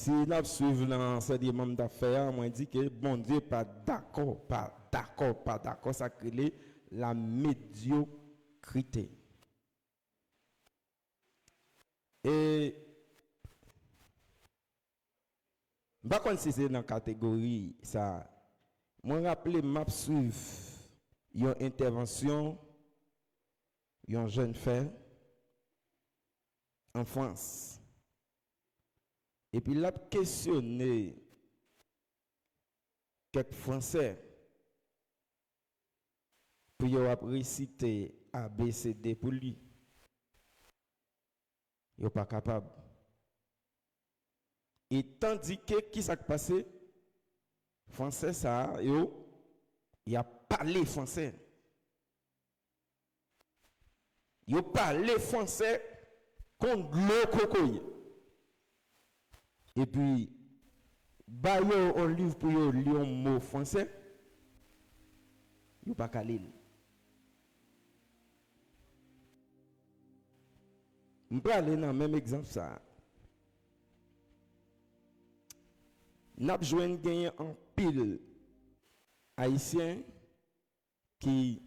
si nous suivons l'enseignement d'affaires, moi dit que bon Dieu pas d'accord, ça crée la médiocrité. Et par contre si c'est dans la catégorie ça, moi rappelé m'a suivre une intervention un jeune frère en France. Et puis il a questionné quelques Français pour y réciter ABCD pour lui. Il n'est pas capable. Et tandis que, qui s'est passé? Français, ça, il a parlé français. Il a parlé français contre le cocoï. Et puis, bah yo un livre pour yo lire un mot français, yo pas calé. On peut aller dans le même exemple ça. N'a besoin de gagner un pile haïtien qui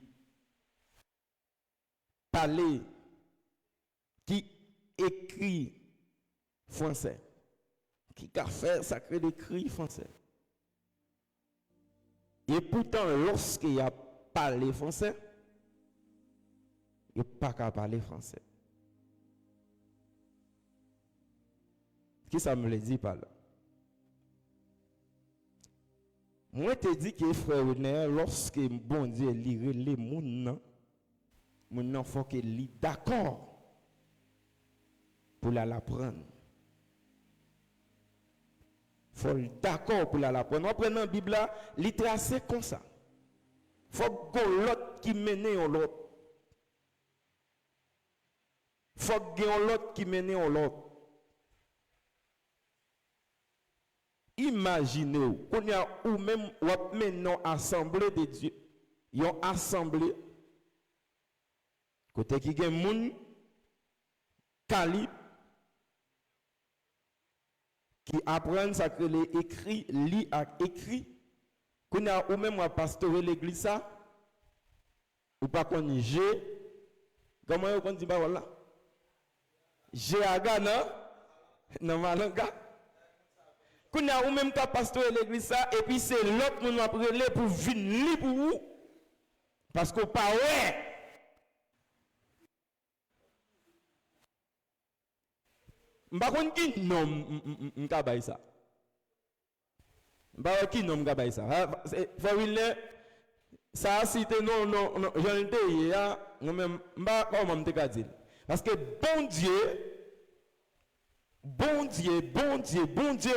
parle, qui écrit français, qui a fait sacré d'écrit français. Et pourtant, lorsqu'il a parlé français, il n'a pas qu'à parler français. Qui ça me le dit par là? Moi, je te dis que frère René, lorsque bon Dieu lire les gens, il faut qu'il lit d'accord pour l'apprendre. Il faut d'accord pour l'apprendre. On prend la Bible, il tracé comme ça. Il faut que l'autre qui mène l'autre. Il faut que l'autre qui mène l'autre. Imaginez qu'on y a ou même maintenant assemblée de Dieu. Ils ont assemblé côté qui gen moun calibre qui apprennent ça que les écrits lit à écrit qu'on y a ou même à pastorer l'église ça ou pas qu'on G comment on dit bah voilà G aga non malanga qu'on a ou même qu'à pastorer l'église ça et puis c'est l'autre nous a prélé pour venir pour vous parce que pas ouais m'pa kon ki nom m'ka bay ça m'pa ki nom m'ka bay ça faut ça cité non j'en étais hier moi même m'pa comment m'te ka dire parce que bon Dieu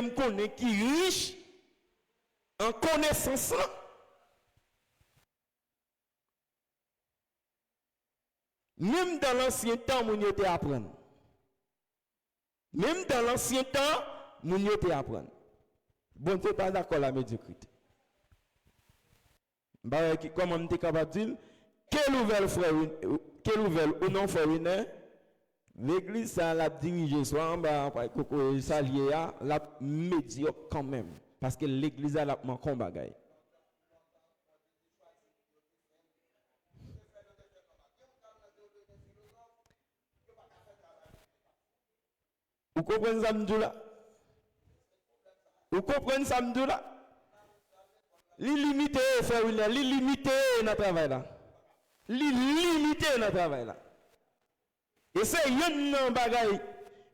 me connaît qui riche en connaissance. Même dans l'ancien temps, mon était apprendre. Même dans l'ancien temps, mon était apprendre. Bon Dieu pas d'accord la médiocrité. Comment on est capable de dire quelle nouvelle frère, quelle nouvelle ou non frère l'église ça l'a dirigé soit en bas coco salier la médiocre quand même parce que l'église a la manquon bagaille. Vous comprenez ça m'dou Vous comprenez ça m'dou là? L'illimité frère William, l'illimité dans travail là. L'illimité dans travail là. Et c'est un bagay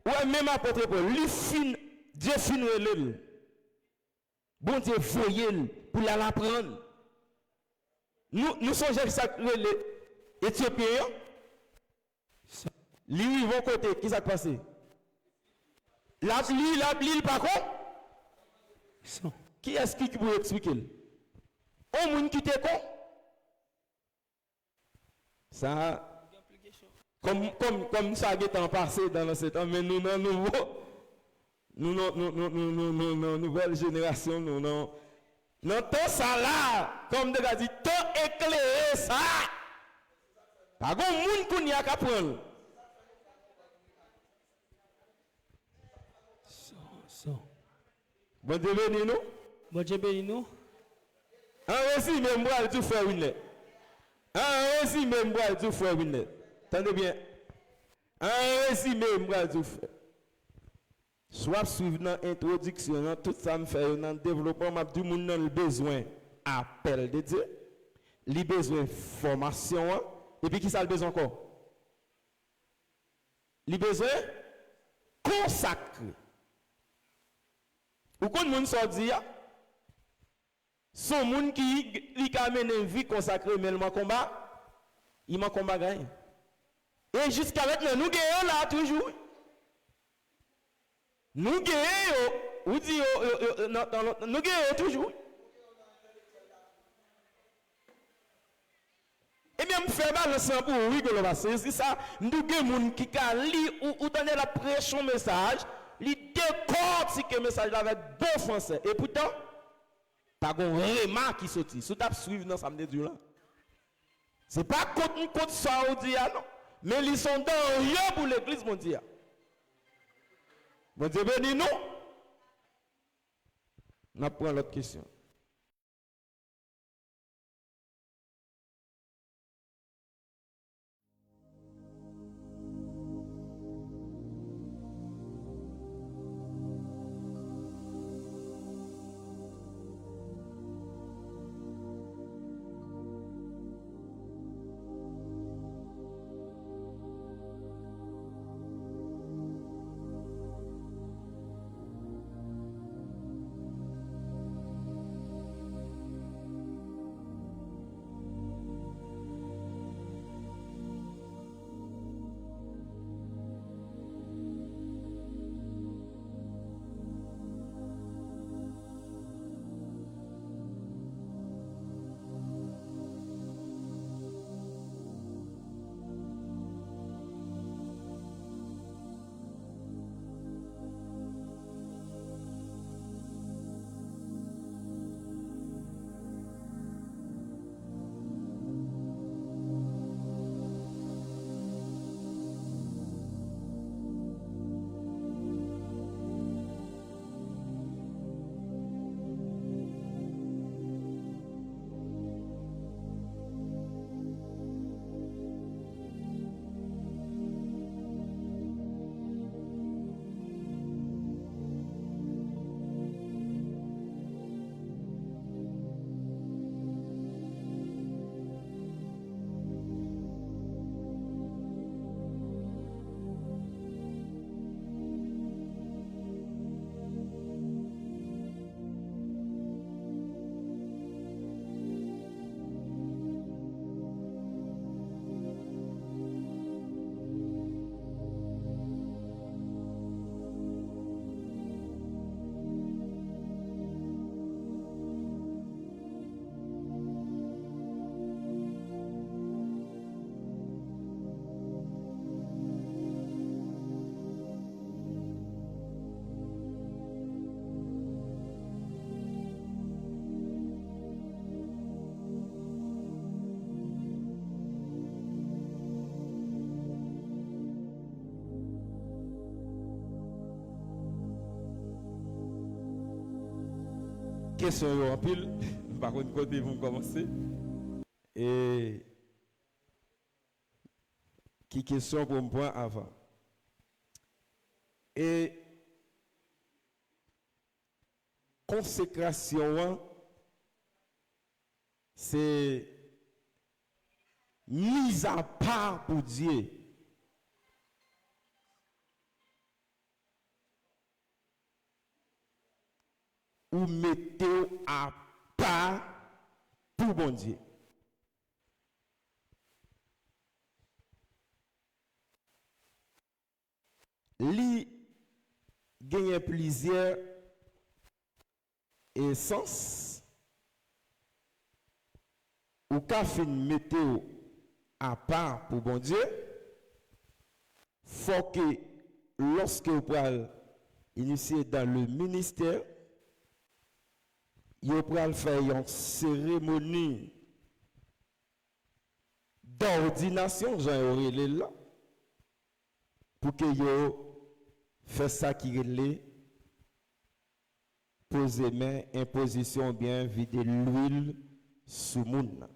ouais même apôtre Paul lui fin Dieu fin relève bon Dieu voyez pour l'apprendre nous songeons ça les Éthiopiens lui vont côté qui s'est passé la pli par contre qui est-ce qui peut expliquer au monde qui était con ça comme ça a été passé dans ce temps, mais nous, nouvelle génération, nous, temps ça là, comme de dit, temps éclairé ça. Pas grand monde qu'on y a qu'à prendre. Bon Dieu béni nous. Bon Dieu béni nous. En récit même moi tout frère Winnet. En récit même moi tout frère Winnet. Attendez bien. En récit même moi tout frère. Soit suivre dans l'introduction, tout ça me fait dans le développement, m'a dit moun nan le besoin appel de Dieu, le besoin formation et puis qui ça le besoin encore? Le besoin consacré. Ou quand moun sort dire son moun qui a mené une vie consacrée mais il m'a combat gagné. Et jusqu'à maintenant nous gagnons là toujours. Nous gagnons, ou dit, nous gagnons toujours. Et bien, je fais balance pour rigoler parce que c'est ça, nous gagnons des gens qui lit ou donner la pression message, li décortique le message avec bon français. Et pourtant, pas de remarque qui sortit. Si tu as suivi dans samedi là. Ce n'est pas contre Saoudi, non. Mais ils sont dans rien pour l'église mondiale. Bon Dieu béni nous. On prend l'autre question. Question en pile, par contre, côté vous commencez. Et qui question pour me point avant? Et consécration, c'est mise à part pour Dieu. Ou mettez à part pour bon Dieu. Li gagne plusieurs essences ou ka fin mettez à part pour bon Dieu. Faut que lorsque vous pouvez initier dans le ministère, vous pouvez faire une cérémonie d'ordination, Jean-Aurélien, là, pour que vous fassiez ça qui est poser main, imposition bien, vider l'huile sous moun.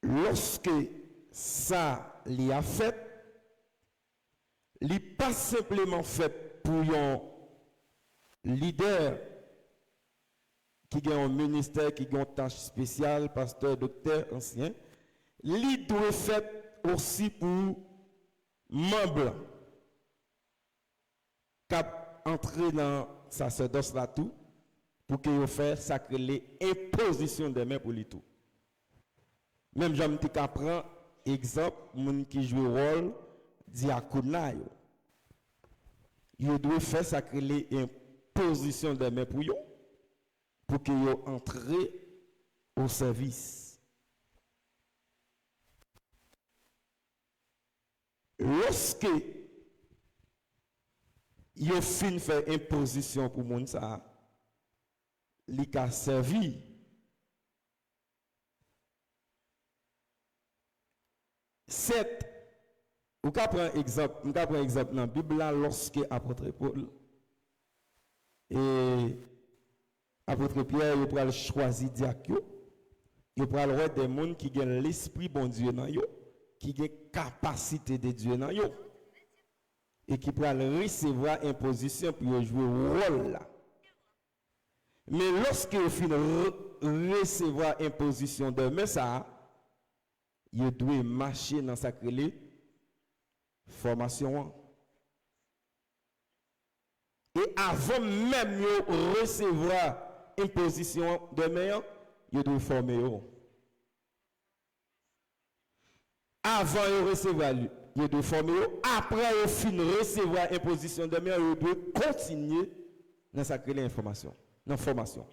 Lorsque ça l'y a fait, il pas simplement fait pour un leader qui a un ministère, qui a une tâche spéciale, pasteur, docteur, ancien, il doit fait aussi pour membres qui entrer dans sacerdoce là tout, pour qu'il fasse sacrer les impositions des mains pour lui tout. Même j'aime te prendre exemple, moun qui joue rôle diaconat yo doit faire sacrer les impositions des mains pour yo pour que yo entre au service. Lorsque yo fin faire imposition pour moun ça, li ka servi. Cette, on peut prendre exemple dans la Bible là, lorsque apôtre Paul et apôtre Pierre, il pourra choisir diacre, il pourra voir des gens qui ont l'esprit bon Dieu dans eux, qui ont capacité de Dieu dans eux, et qui pourra recevoir imposition pour jouer rôle là. Mais lorsque vous finissez recevoir imposition de mais ça, il doit marcher dans sa formation. Et avant même de recevoir imposition de meilleur, il doit former. Avant de recevoir, il doit former. Après, il fin recevoir imposition de meilleur, il doit continuer dans sa information, dans la formation.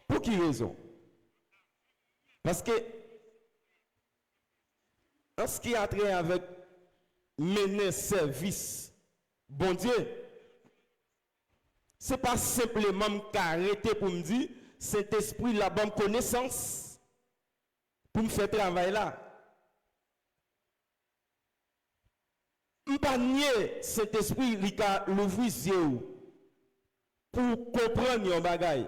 Pour quelle raison? Parce que, en ce qui a trait avec mener service, bon Dieu, ce n'est pas simplement m'arrêter pour me dire, cet esprit la bonne connaissance, pour me faire travail là. Je ne pas nier cet esprit, il a l'ouvrir les yeux pour comprendre un bagage.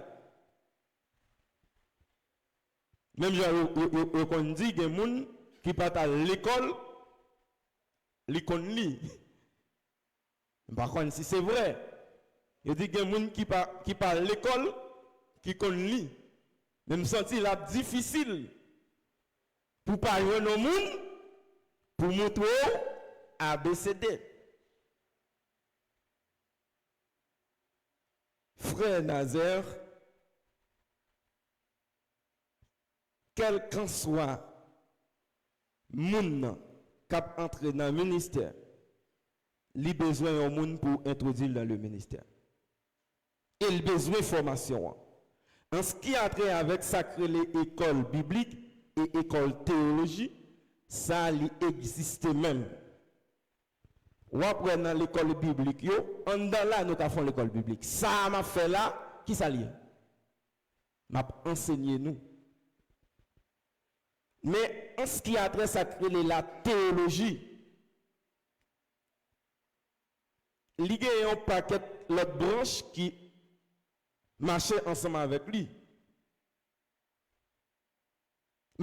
Même on dit que les gens qui partent à l'école, ils connaissent. Par contre, si c'est vrai, il dit que les gens qui partent à l'école, qui connaissent. Même senti là difficile pour parler aux gens, pour montrer ABCD. Frère Nazaire, quel qu'en soit moun qui entre dans le ministère, il a besoin d'un monde pour introduire dans le ministère. Il a besoin de formation. En ce qui a trait avec sacré les écoles bibliques et écoles théologie, ça existe même. Ou après dans l'école biblique, on dans là nous avons l'école biblique. Ça m'a fait là, qui ça lié? M'a enseigné nous. Mais en ce qui a trait sacré la théologie, il y a un paquet l'autre branche qui marchait ensemble avec lui.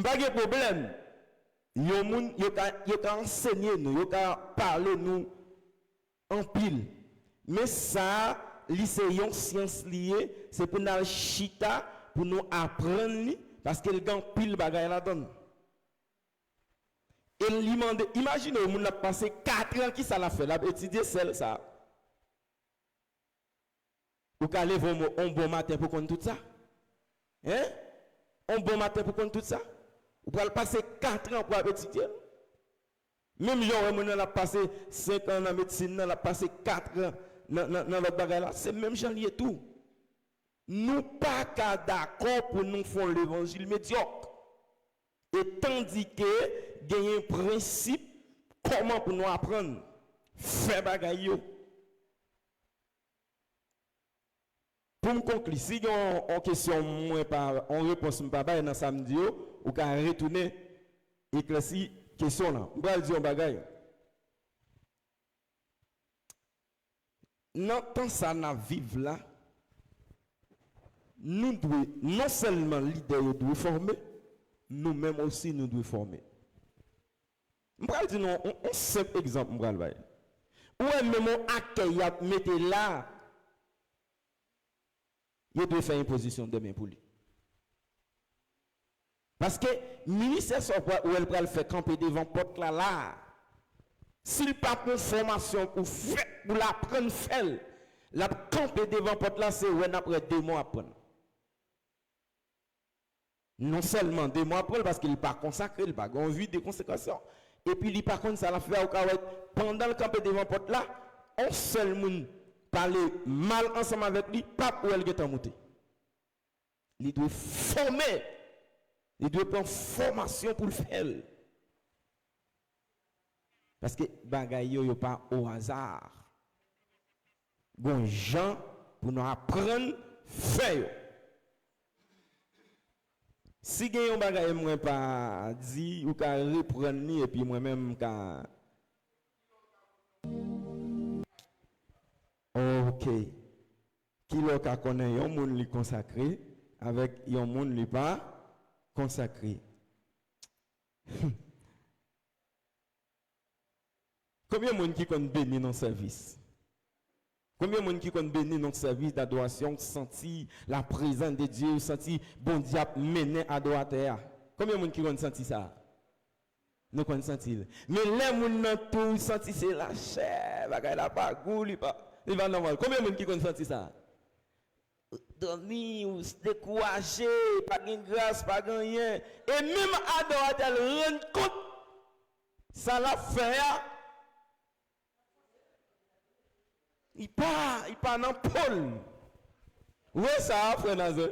Pas de problème. Il a enseigné nous, il a parlé nous en pile. Mais ça, c'est une science liée, c'est pour nous chita, pour nous apprendre, parce qu'il y a pile bagaille là-dedans. Et il demande, imaginez, on a passé 4 ans qui ça l'a fait, l'a étudié celle ça. Vous allez un bon matin pour connaître tout ça? Hein? Un bon matin pour connaître tout ça? Vous allez passer 4 ans pour étudier. Même si on a passé 5 ans dans la médecine, on a passé 4 ans dans le bagage là, c'est même gens lié tout. Nous pas d'accord pour nous faire l'évangile médiocre. Et tandis que il y a un principe comment pour nous apprendre faire bagaille. Pour me conclure, si vous avez une question, en réponse dans samedi, vous pouvez retourner éclaircir la question là. Je vais dire un bagaille. dans temps ça n'a vivre là, nous devons non seulement leader doit former, nous-mêmes aussi nous devons former. Je vais dire un simple exemple. Ou même mon accueil à mettre là, il doit faire une position de main pour lui. Parce que le ministère où elle va le faire camper devant porte là, s'il pas pour formation pour faire, pour la prendre faire, la camper devant porte là, c'est ouais après 2 mois après. Non seulement 2 mois après, parce qu'il n'est pas consacré, il n'a pas envie de consécration. Et puis, il par contre, ça l'a fait au cas pendant le camp devant porte là, un seul monde parler mal ensemble avec lui, pas où elle est en monté. Il doit former, il doit prendre formation pour le faire. Parce que bagaille yo pas au hasard. Bon gens pour nous apprendre faire. Si gen yon bagay moi pas dit ou ka reprendre ni et puis moi même ka OK. Qui lo ka connaît yon moun li consacré avec yon moun li pas consacré. Combien de monde qui connaît béni dans le service? Combien de monde qui connaît béni dans le service d'adoration, senti la présence de Dieu, senti bon Dieu mener adorateur? Combien de monde qui connaît senti ça? Nous connaissons senti. Mais les gens nan tout senti c'est la chair, bagay la pas goût, il va normal. Combien de monde qui connaît senti ça? Dormir, ou se décourager, pas de grâce, pas de rien. Et même adorateur rend compte ça l'a fait. Il part dans Paul. Oui, ça, frère Nazé.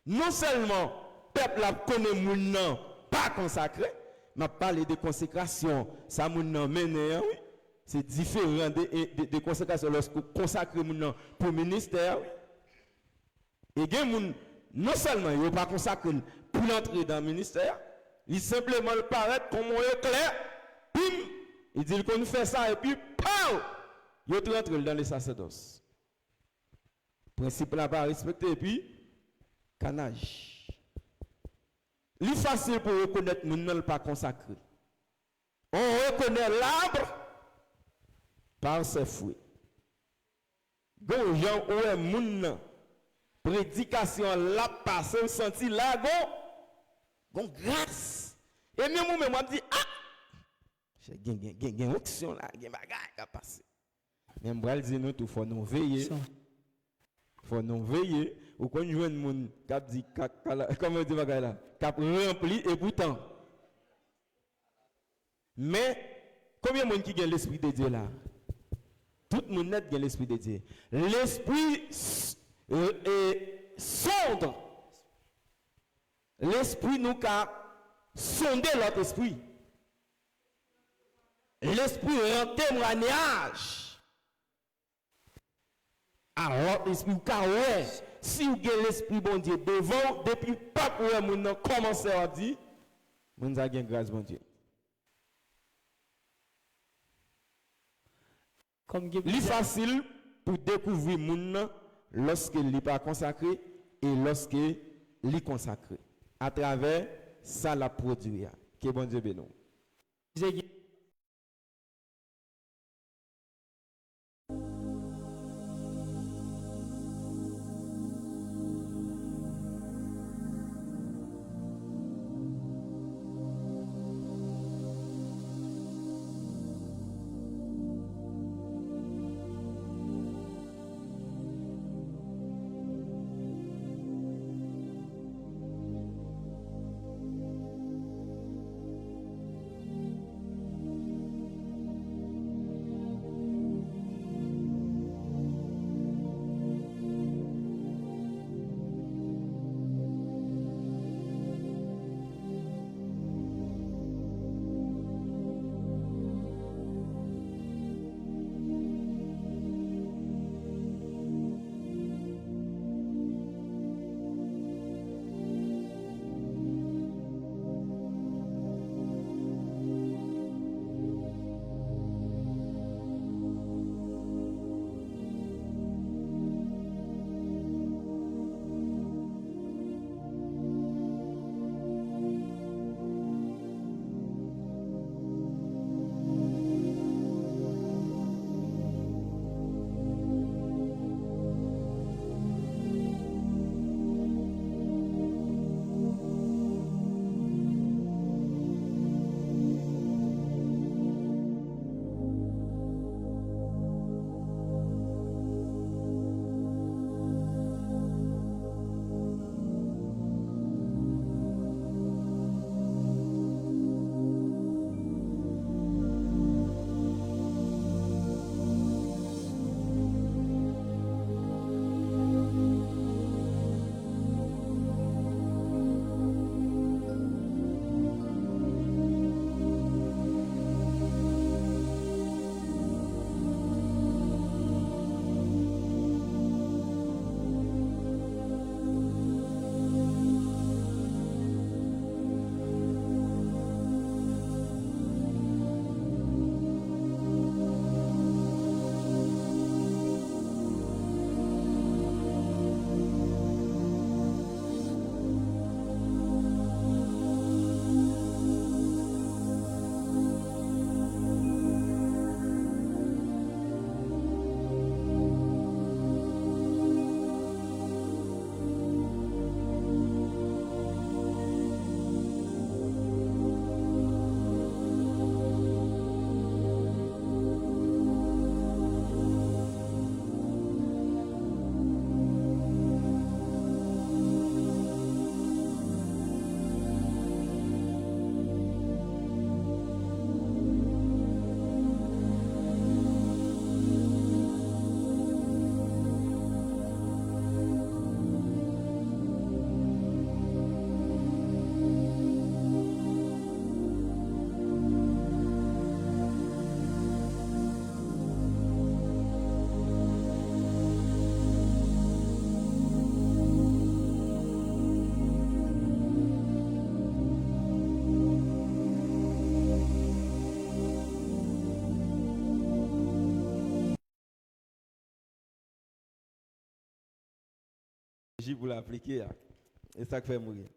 Non seulement, peuple a connaît mon nom, pas consacré, mais parler de consécration, ça mon nom mené, oui. C'est différent de consécration lorsque consacre mon nom pour ministère, oui. Et il y a non seulement il n'est pas consacré pour entrer dans le ministère, il simplement le paraît comme un éclair, bim, il dit qu'on fait ça et puis, pow! Il rentre dans les sacerdoces. Principe là pas respecté et puis canage. Il est facile pour reconnaître mon nom pas consacré. On reconnaît l'arbre par ses fruits. Gon Jean ou moun prédication la passe senti là gon grâce. Et même moi dit j'ai une option là, gen bagay qui passe. Même bral dit nous tout faut nous veiller. Faut nous veiller ou qu'on joue moun cap dit comment dit bagay là, cap rempli et pourtant. Mais combien de monde qui gagne l'esprit de Dieu là? Tout le monde gagne l'esprit de Dieu. L'esprit est sonde. L'esprit nous a sondé l'autre esprit. L'esprit rend témoignage. Alors, l'esprit, car ouais, si vous avez l'esprit bon Dieu devant, depuis pas pour vous commencer à dire, vous avez grâce bon Dieu. Il est facile pour découvrir moun lorsque il n'est pas consacré et lorsque il est consacré. À travers ça, la produit. Que bon Dieu bénisse. théologie pour l'appliquer. Et ça fait mourir.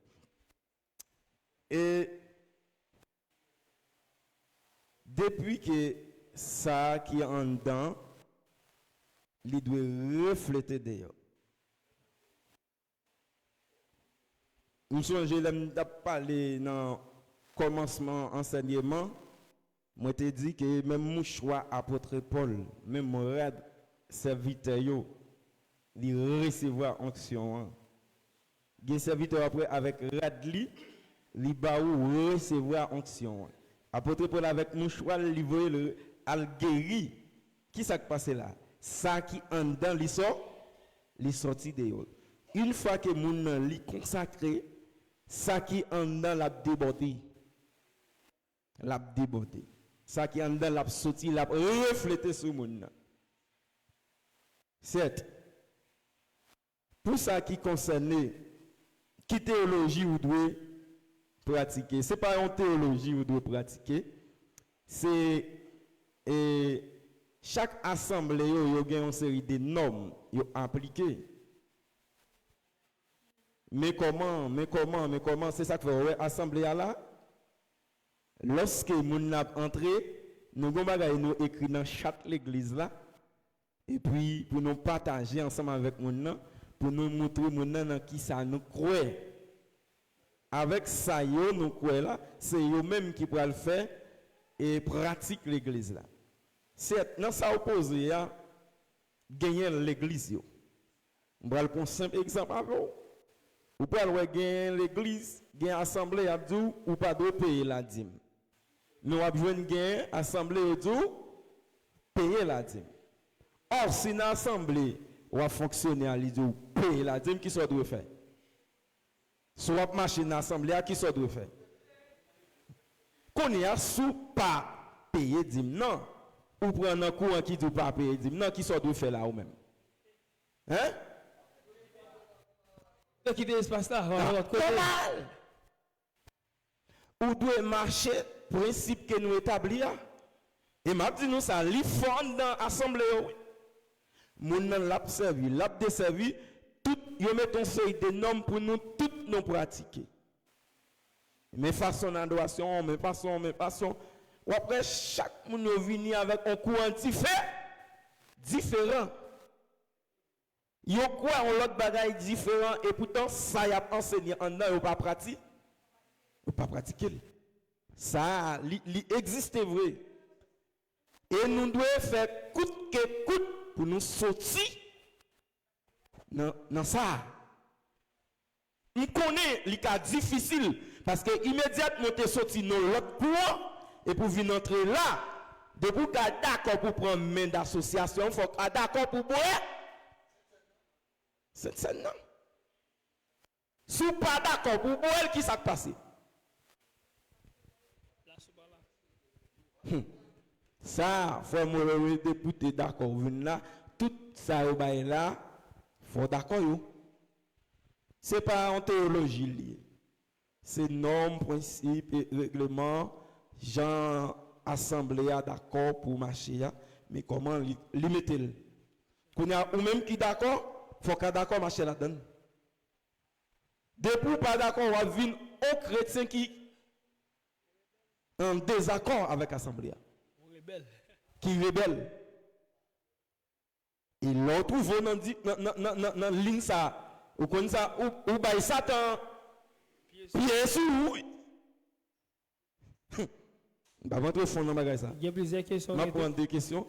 Et depuis que ça qui est en dedans, il doit refléter d'ailleurs. Nous sommes parlé dans le commencement enseignement. Moi, te dit que même mon choix apôtre Paul, même mon rad serviteur, il recevoir onction. Il serviteur après avec radli, il va recevoir onction. Apôtre Paul avec mon choix, il voit le al guéri. Qui s'est passé là? Ça qui en dedans, il sorti de eux. Une fois que mon li consacré, ça qui en dedans l'a débordé. L'a débordé. Ça qui en dedans l'a sorti, l'a reflété sur mon. Certes. Pour ça qui concerne qui théologie vous devez pratiquer, c'est pas une théologie vous devez pratiquer, c'est chaque assemblée il y a une série de normes appliquées. Mais comment, c'est ça que fait assemblée là. Lorsque nous avons entré, nous avons écrit dans chaque église là. Et puis pour nous partager ensemble avec nous, pour nous montrer dans qui ça nous croit. Avec ça, nous croyons là, c'est eux-mêmes qui pourraient le faire et pratiquer l'église là. C'est dans ça opposé, gagner l'église. On va prendre un simple exemple avec vous. Vous pouvez gagner l'église, gagner l'assemblée, ou pas de payer la dîme. Nous avons besoin de gagner l'assemblée, payer la dîme. Or, si l'assemblée va fonctionner à l'idée, payer la dîme, qui ça doit faire? Si vous marcher dans l'assemblée, qui ça doit faire? Qu'on y a sous pas payer dîme, non. Ou prendre un courant qui ne doit pas payer dîme, non, qui ça doit faire là ou même? Hein? Quitter l'espace là, mal. Ou doit marcher principe que nous établissons. Et m'a dit nous ça li fond dans l'assemblée. Moun nan l'a servi, l'a desservi, tout yo met un série de normes pour nous toutes nous pratiquer. Mais façon d'adoration, mais façon ou après chaque moun yo vini avec un courant différent. Yo quoi on l'autre bagaille différent et pourtant ça y a enseigné en dedans ou pas pratiquer. Ou pas pratiquer. Ça li existe vrai. Et nous devons faire coûte que coûte pour nous sortir dans ça. On connaît les cas difficiles parce que immédiatement tu es sorti dans l'autre courant et pour venir entrer là, depuis que tu es d'accord pour prendre main d'association, il faut que tu es d'accord pour boire. C'est non. Si vous pas d'accord pour boire, qui s'est passé? Ça, faut me député d'accord, là, tout ça là, faut d'accord. C'est pas en théologie lié. C'est normes, principes et règlements, gens assemblés d'accord pour marcher, mais comment limiter? Qu'on y a ou même qui d'accord, faut qu'à d'accord marcher là-dedans. Depuis pas d'accord, on va venir aux chrétiens qui en désaccord avec l'assemblée. Qui rebelle. Et l'autre trouve dans ligne ça, ou comme ça, ou by Satan, pied sur oui. Bah, votre fond dans bagage ça. Il y a plusieurs questions. Je vais prendre deux questions.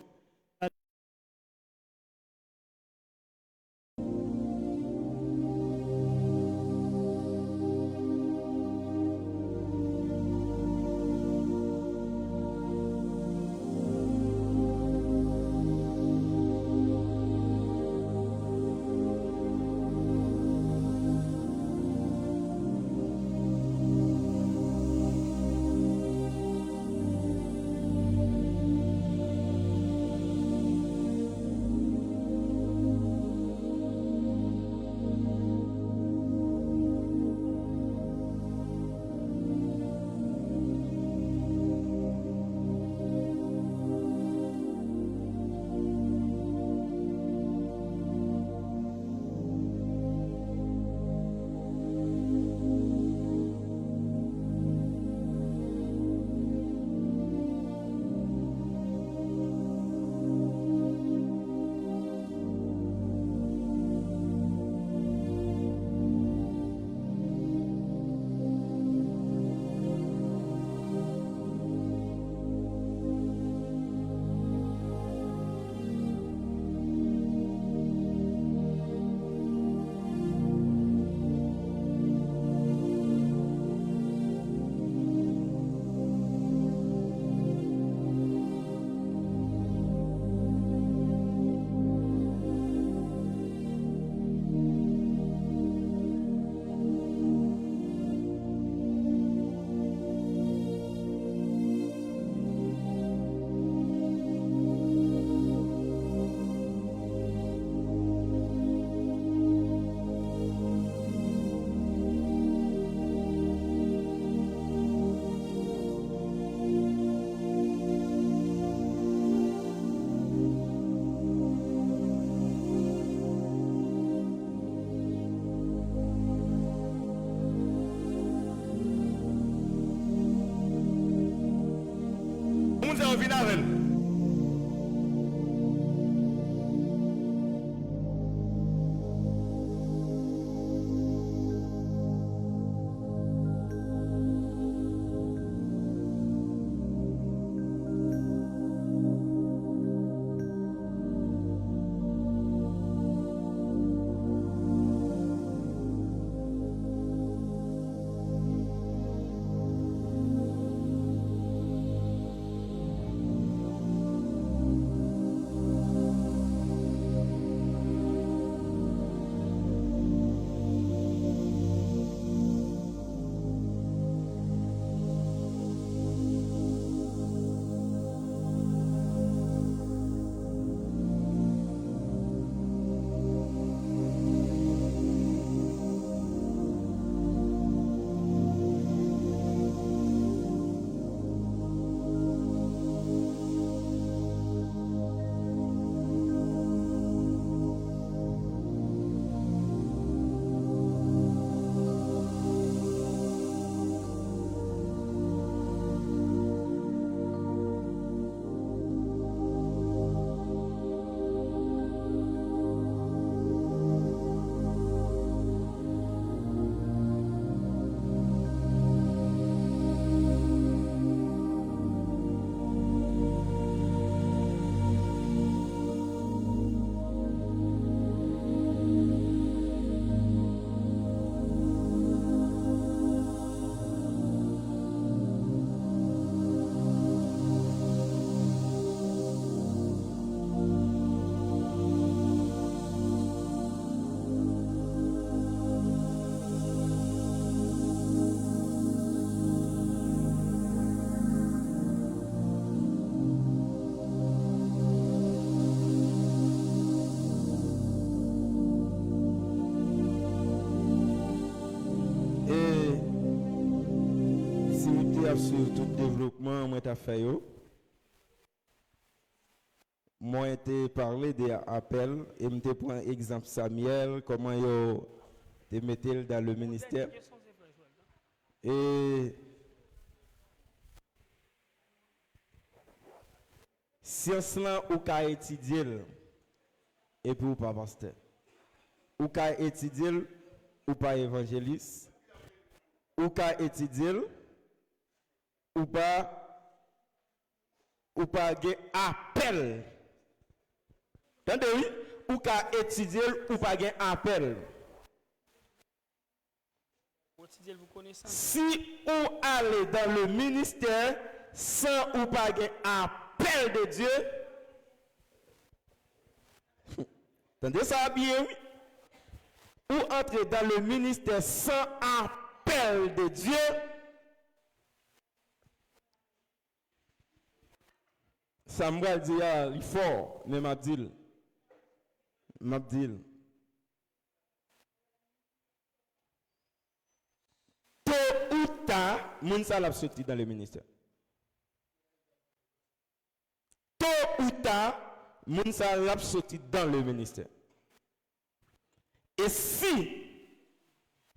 monde ça vient avec. Sur tout développement, moi t'as fait moi été parlé des appels et me te prend exemple Samuel comment yo te mettait dans le ministère et science là ou ka étudier et puis ou pas pasteur ou ka étudier ou pas évangéliste ou ka étudier ou pas gen appel. Tendez oui, ou ka étudier ou pas gen appel. Si ou allez dans le ministère sans ou pas gen appel de Dieu, tendez ça bien oui. Ou entrer dans le ministère sans appel de Dieu, ça me dit il fort, mais m'abdil. Tôt ou tard, moun sa l'a sorti dans le ministère. Tôt ou tard, moun sa l'a sorti dans le ministère. Et si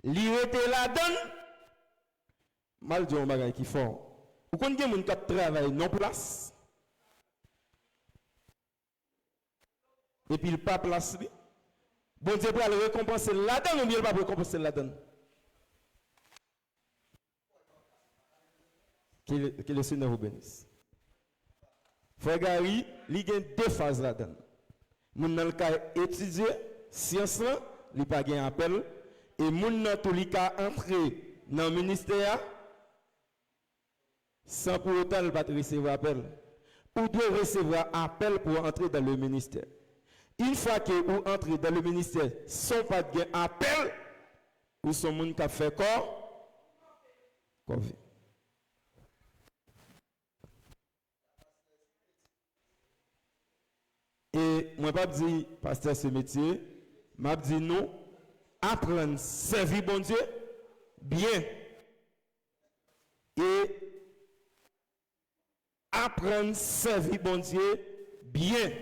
li était là-dedans, mal dit on bagay qui fort. Ou kon gen moun ka travaille non place. Et puis il pas place. Bon Dieu pour le récompenser là-dedans ou bien il pas récompenser là-dedans. Que le Seigneur vous bénisse. Frère Gary, il y a deux phases là-dedans. Moun nan ka étudier science là, il pas gain appel et moun nan tout li ka entrer dans le ministère sans pour autant pas recevoir appel. Ou doit recevoir appel pour entrer dans le ministère. Une fois que vous entrez dans le ministère sans pas de appel, ou son monde qui a fait corps, et moi pas dit pasteur ce métier, m'a dit non, apprendre servir bon Dieu bien et apprendre servir bon Dieu bien.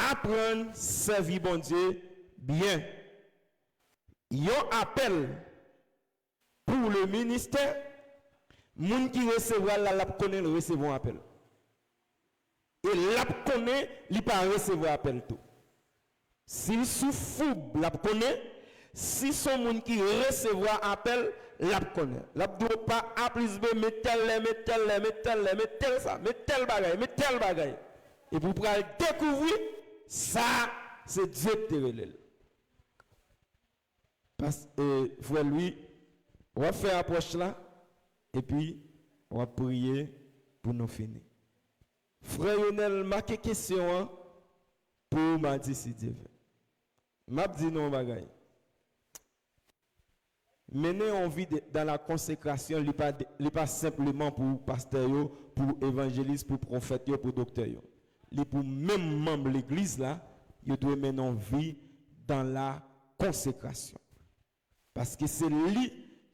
Apprendre servir bon Dieu bien. Yon appel pour le ministère, Moun qui recevra là, la connaît le recevoir appel. Et la connaît, il pas recevoir appel tout. S'il souffre, la connaît. Si son monde qui recevra appel, la connaît. La doit pas A plus B, mais tel ça, mais tel bagaille. Et pour pouvoir découvrir, ça, c'est Dieu qui te relève. Parce que, frère lui, on va faire approche là, et puis, on va prier pour nous finir. Frère Lionel, ma question pour mardi si Dieu veut. M'a dit non bagaille. Mener en vie dans la consécration, il n'est pas simplement pour pasteur, pour évangéliste, pour prophète, pour docteur. Il est pour même membre de l'église là, il doit mener en vie dans la consécration. Parce que c'est lui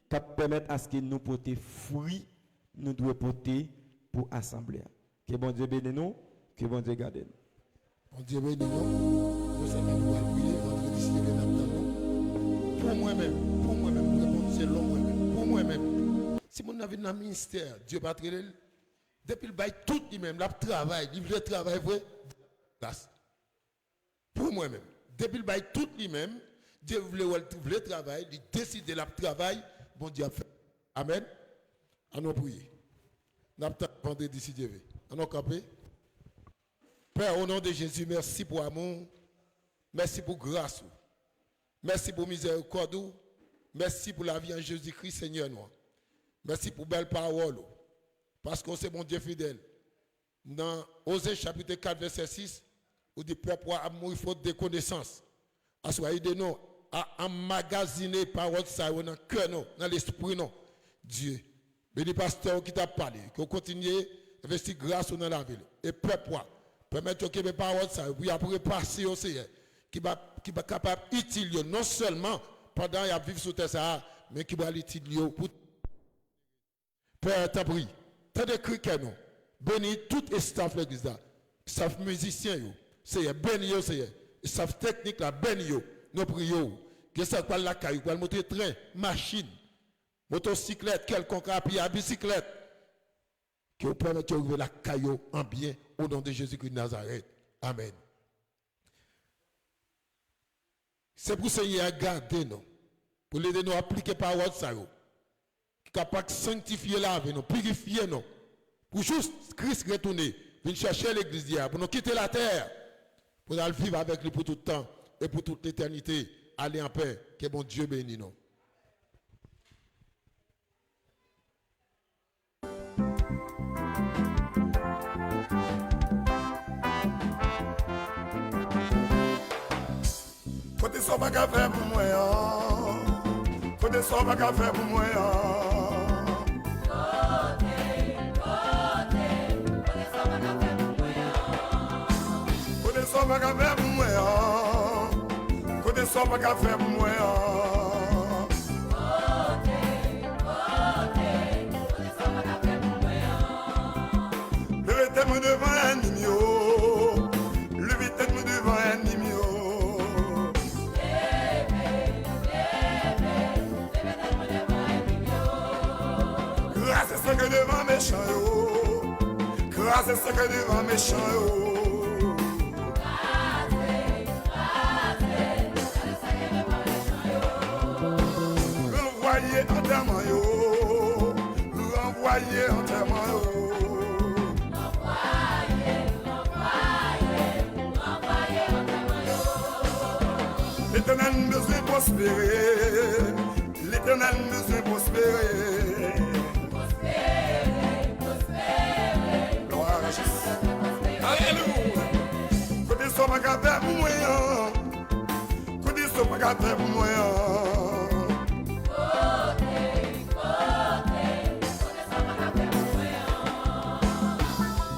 qui permet à ce que nous porter fruit, nous devons porter pour assembler. Que bon Dieu bénisse nous, que bon Dieu garde nous. Bon Dieu bénisse nous. Nous sommes nous prier vendredi si nous pour moi-même, c'est long moi-même, pour moi-même. Si mon avis dans le ministère, Dieu pas traiter depuis le bail tout lui-même, le travail, le travail vrai, pour moi-même. Depuis le bail tout lui-même, Dieu voulait travail, il décide de le travail, bon Dieu a fait. Amen. Allons prier. Nous avons vendredi si Dieu veut. Allons camper. Père, au nom de Jésus, merci pour amour, merci pour grâce, merci pour miséricorde, merci pour la vie en Jésus-Christ, Seigneur. Merci pour belle parole, parce qu'on sait mon Dieu fidèle. Dans Osée chapitre 4, verset 6, où dit pourquoi amour, il faut des connaissances. Assoyez de nous à emmagasiner parole ça dans le cœur, dans l'esprit, non. Dieu. Béni pasteur qui t'a parlé, que vous continuez à investir grâce dans la ville. Et peuple, permettez que mes paroles, ça, puis après passer au Seigneur, qui va capable d'utiliser non seulement pendant qu'il vivre sur terre, mais qui va l'utiliser pour. Père, t'as pris, t'as des cris nous. Bénis tout le staff de l'église là. Staff musicien, c'est béni, c'est staff technique là, béni, nous prions. Que ça soit la caillou, le moteur train, machine, motocyclette, quelconque à bicyclette. Que vous permettez de la caillou en bien au nom de Jésus-Christ de Nazareth. Amen. C'est pour ça qu'il y a gardé nous, pour l'aider nous à appliquer par WhatsApp, capable de sanctifier la vie, nous purifier nous, pour juste Christ retourner, venir chercher l'église d'hier, pour nous quitter la terre, pour aller vivre avec lui pour tout le temps et pour toute l'éternité, aller en paix, que bon Dieu bénisse nous. Côté ça va faire pour moi, côté ça va faire pour moi. Côté ça va faire pour moi, côté ça va faire pour moi. Le thème devant un numéro, le thème devant un numéro. Grâce à ce que devant méchant yo, grâce à ce que devant méchant yo. Renvoyer enterrement yo, renvoyer enterrement yo. L'Éternel nous veut prospérer, l'Éternel nous veut prospérer. Gloire à Jésus. Alléluia. Côté ça va faire pour moi, côté ça va faire pour moi.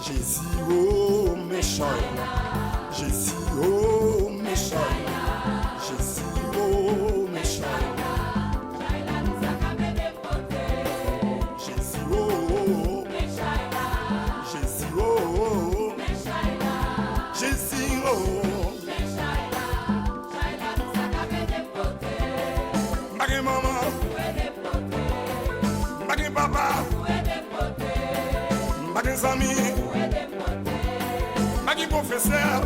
Jésus oh méchant, Jésus oh méchant. Papa, amis, Magui professeur,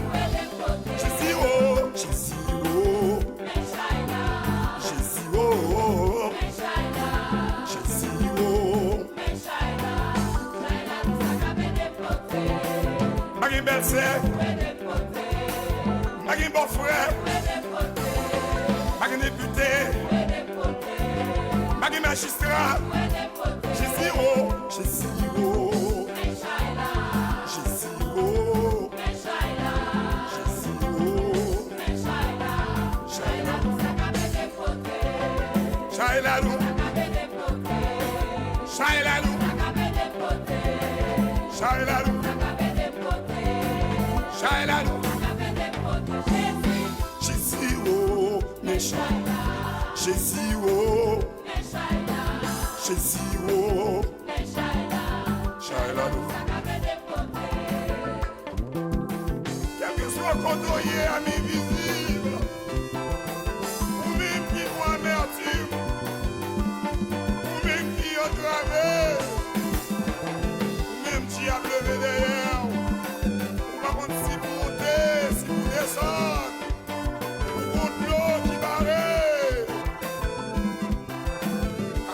Jésus, oh, Jésus, oh, Jésus, oh, Jésus, oh, Magui belle-sœur, Magui beau-frère, Magui député, Magui magistrat, Jésus, oh, Jésus, oh. Shailalou, Shailalou, Shailalou, Shailalou, Jésus, oh, méchant, Jésus, oh, Jésus, oh, Shailalou. Quel que soit côtoyé, ami visible, ou même qui voit amertume, travers, même si à lever derrière, on va prendre si vous montez, si vous descendez, vous comptez l'eau qui barre.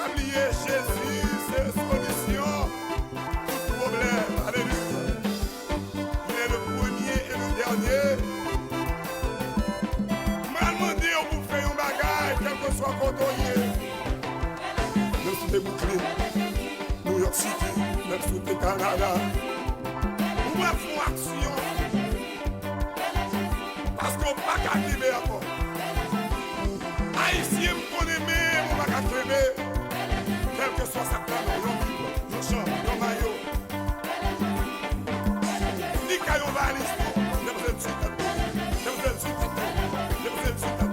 Allier Jésus, c'est la solution, tout problème, alléluia. Il est le premier et le dernier. M'a demandé on vous fait un bagage, quel que soit côtoyé. Même sous les boucliers, New York City, même sous le Canada. Nous avons action. Parce qu'on ne peut pas arriver encore. Haïtien me connaît même, on ne peut pas arriver. Quel que soit sa plan, on chante, on maillot. Ni caillon valise, ne vous êtes suite à tout. Ne vous êtes suite à tout. Ne vous êtes suite à tout.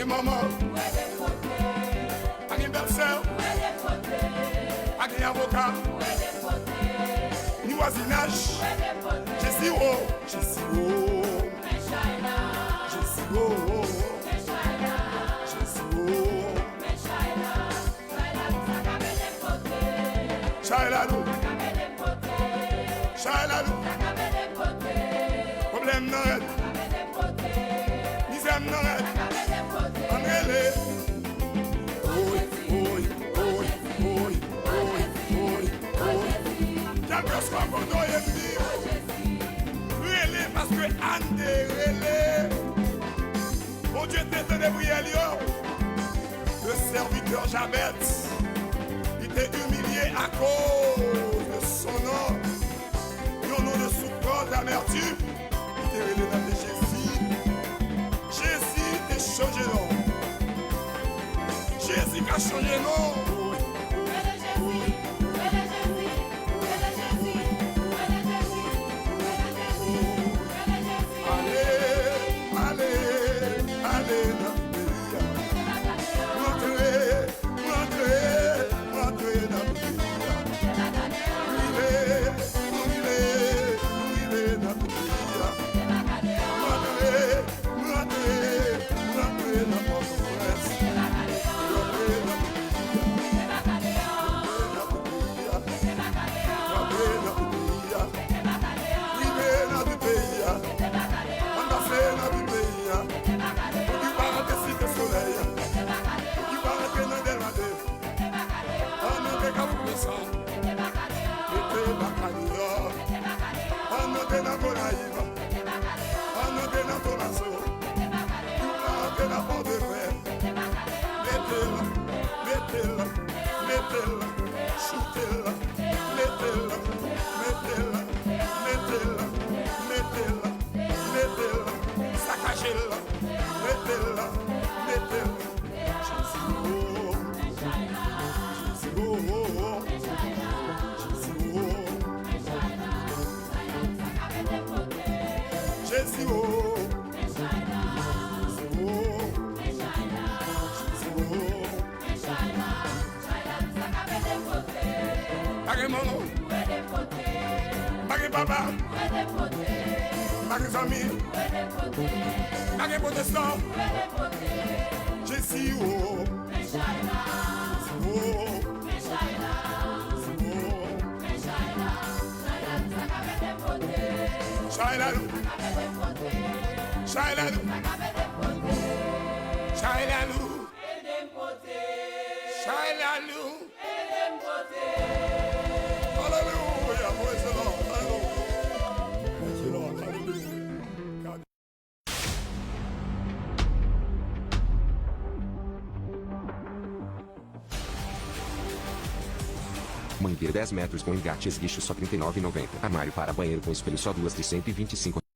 Maman, à une belle-sœur, à un avocat, ni voisinage, Jésus, oh, Jésus, oh, Jésus, oh, Jésus, oh, Shailalou, Shailalou, problème non, misère non. Parce que Anne relais, mon Dieu t'était débrouillé, le serviteur Jabet, il était humilié à cause de son nom, et au nom de souffrance d'amertume, il était relais dans Jésus. Jésus t'a changé nom. Jésus a changé nom. mettez-la, mettez-la, shootez-la, mettez-la, mettez-la, mettez-la, mettez-la, mettez-la, saccagez-la, mettez-la, mettez-la. Jésus, oh, Bagay maman, bagay papa, bagay famille, bagay protestant, Jésus, oh, Shailalou, Shailalou, Shailalou, Shailalou. Hallelujah, praise the Lord, hallelujah. Praise the Lord, hallelujah. God. Mangueira 10 metros com engate esguicho só R$ 39,90. Armário para banheiro com espelho só duas de R$ 125.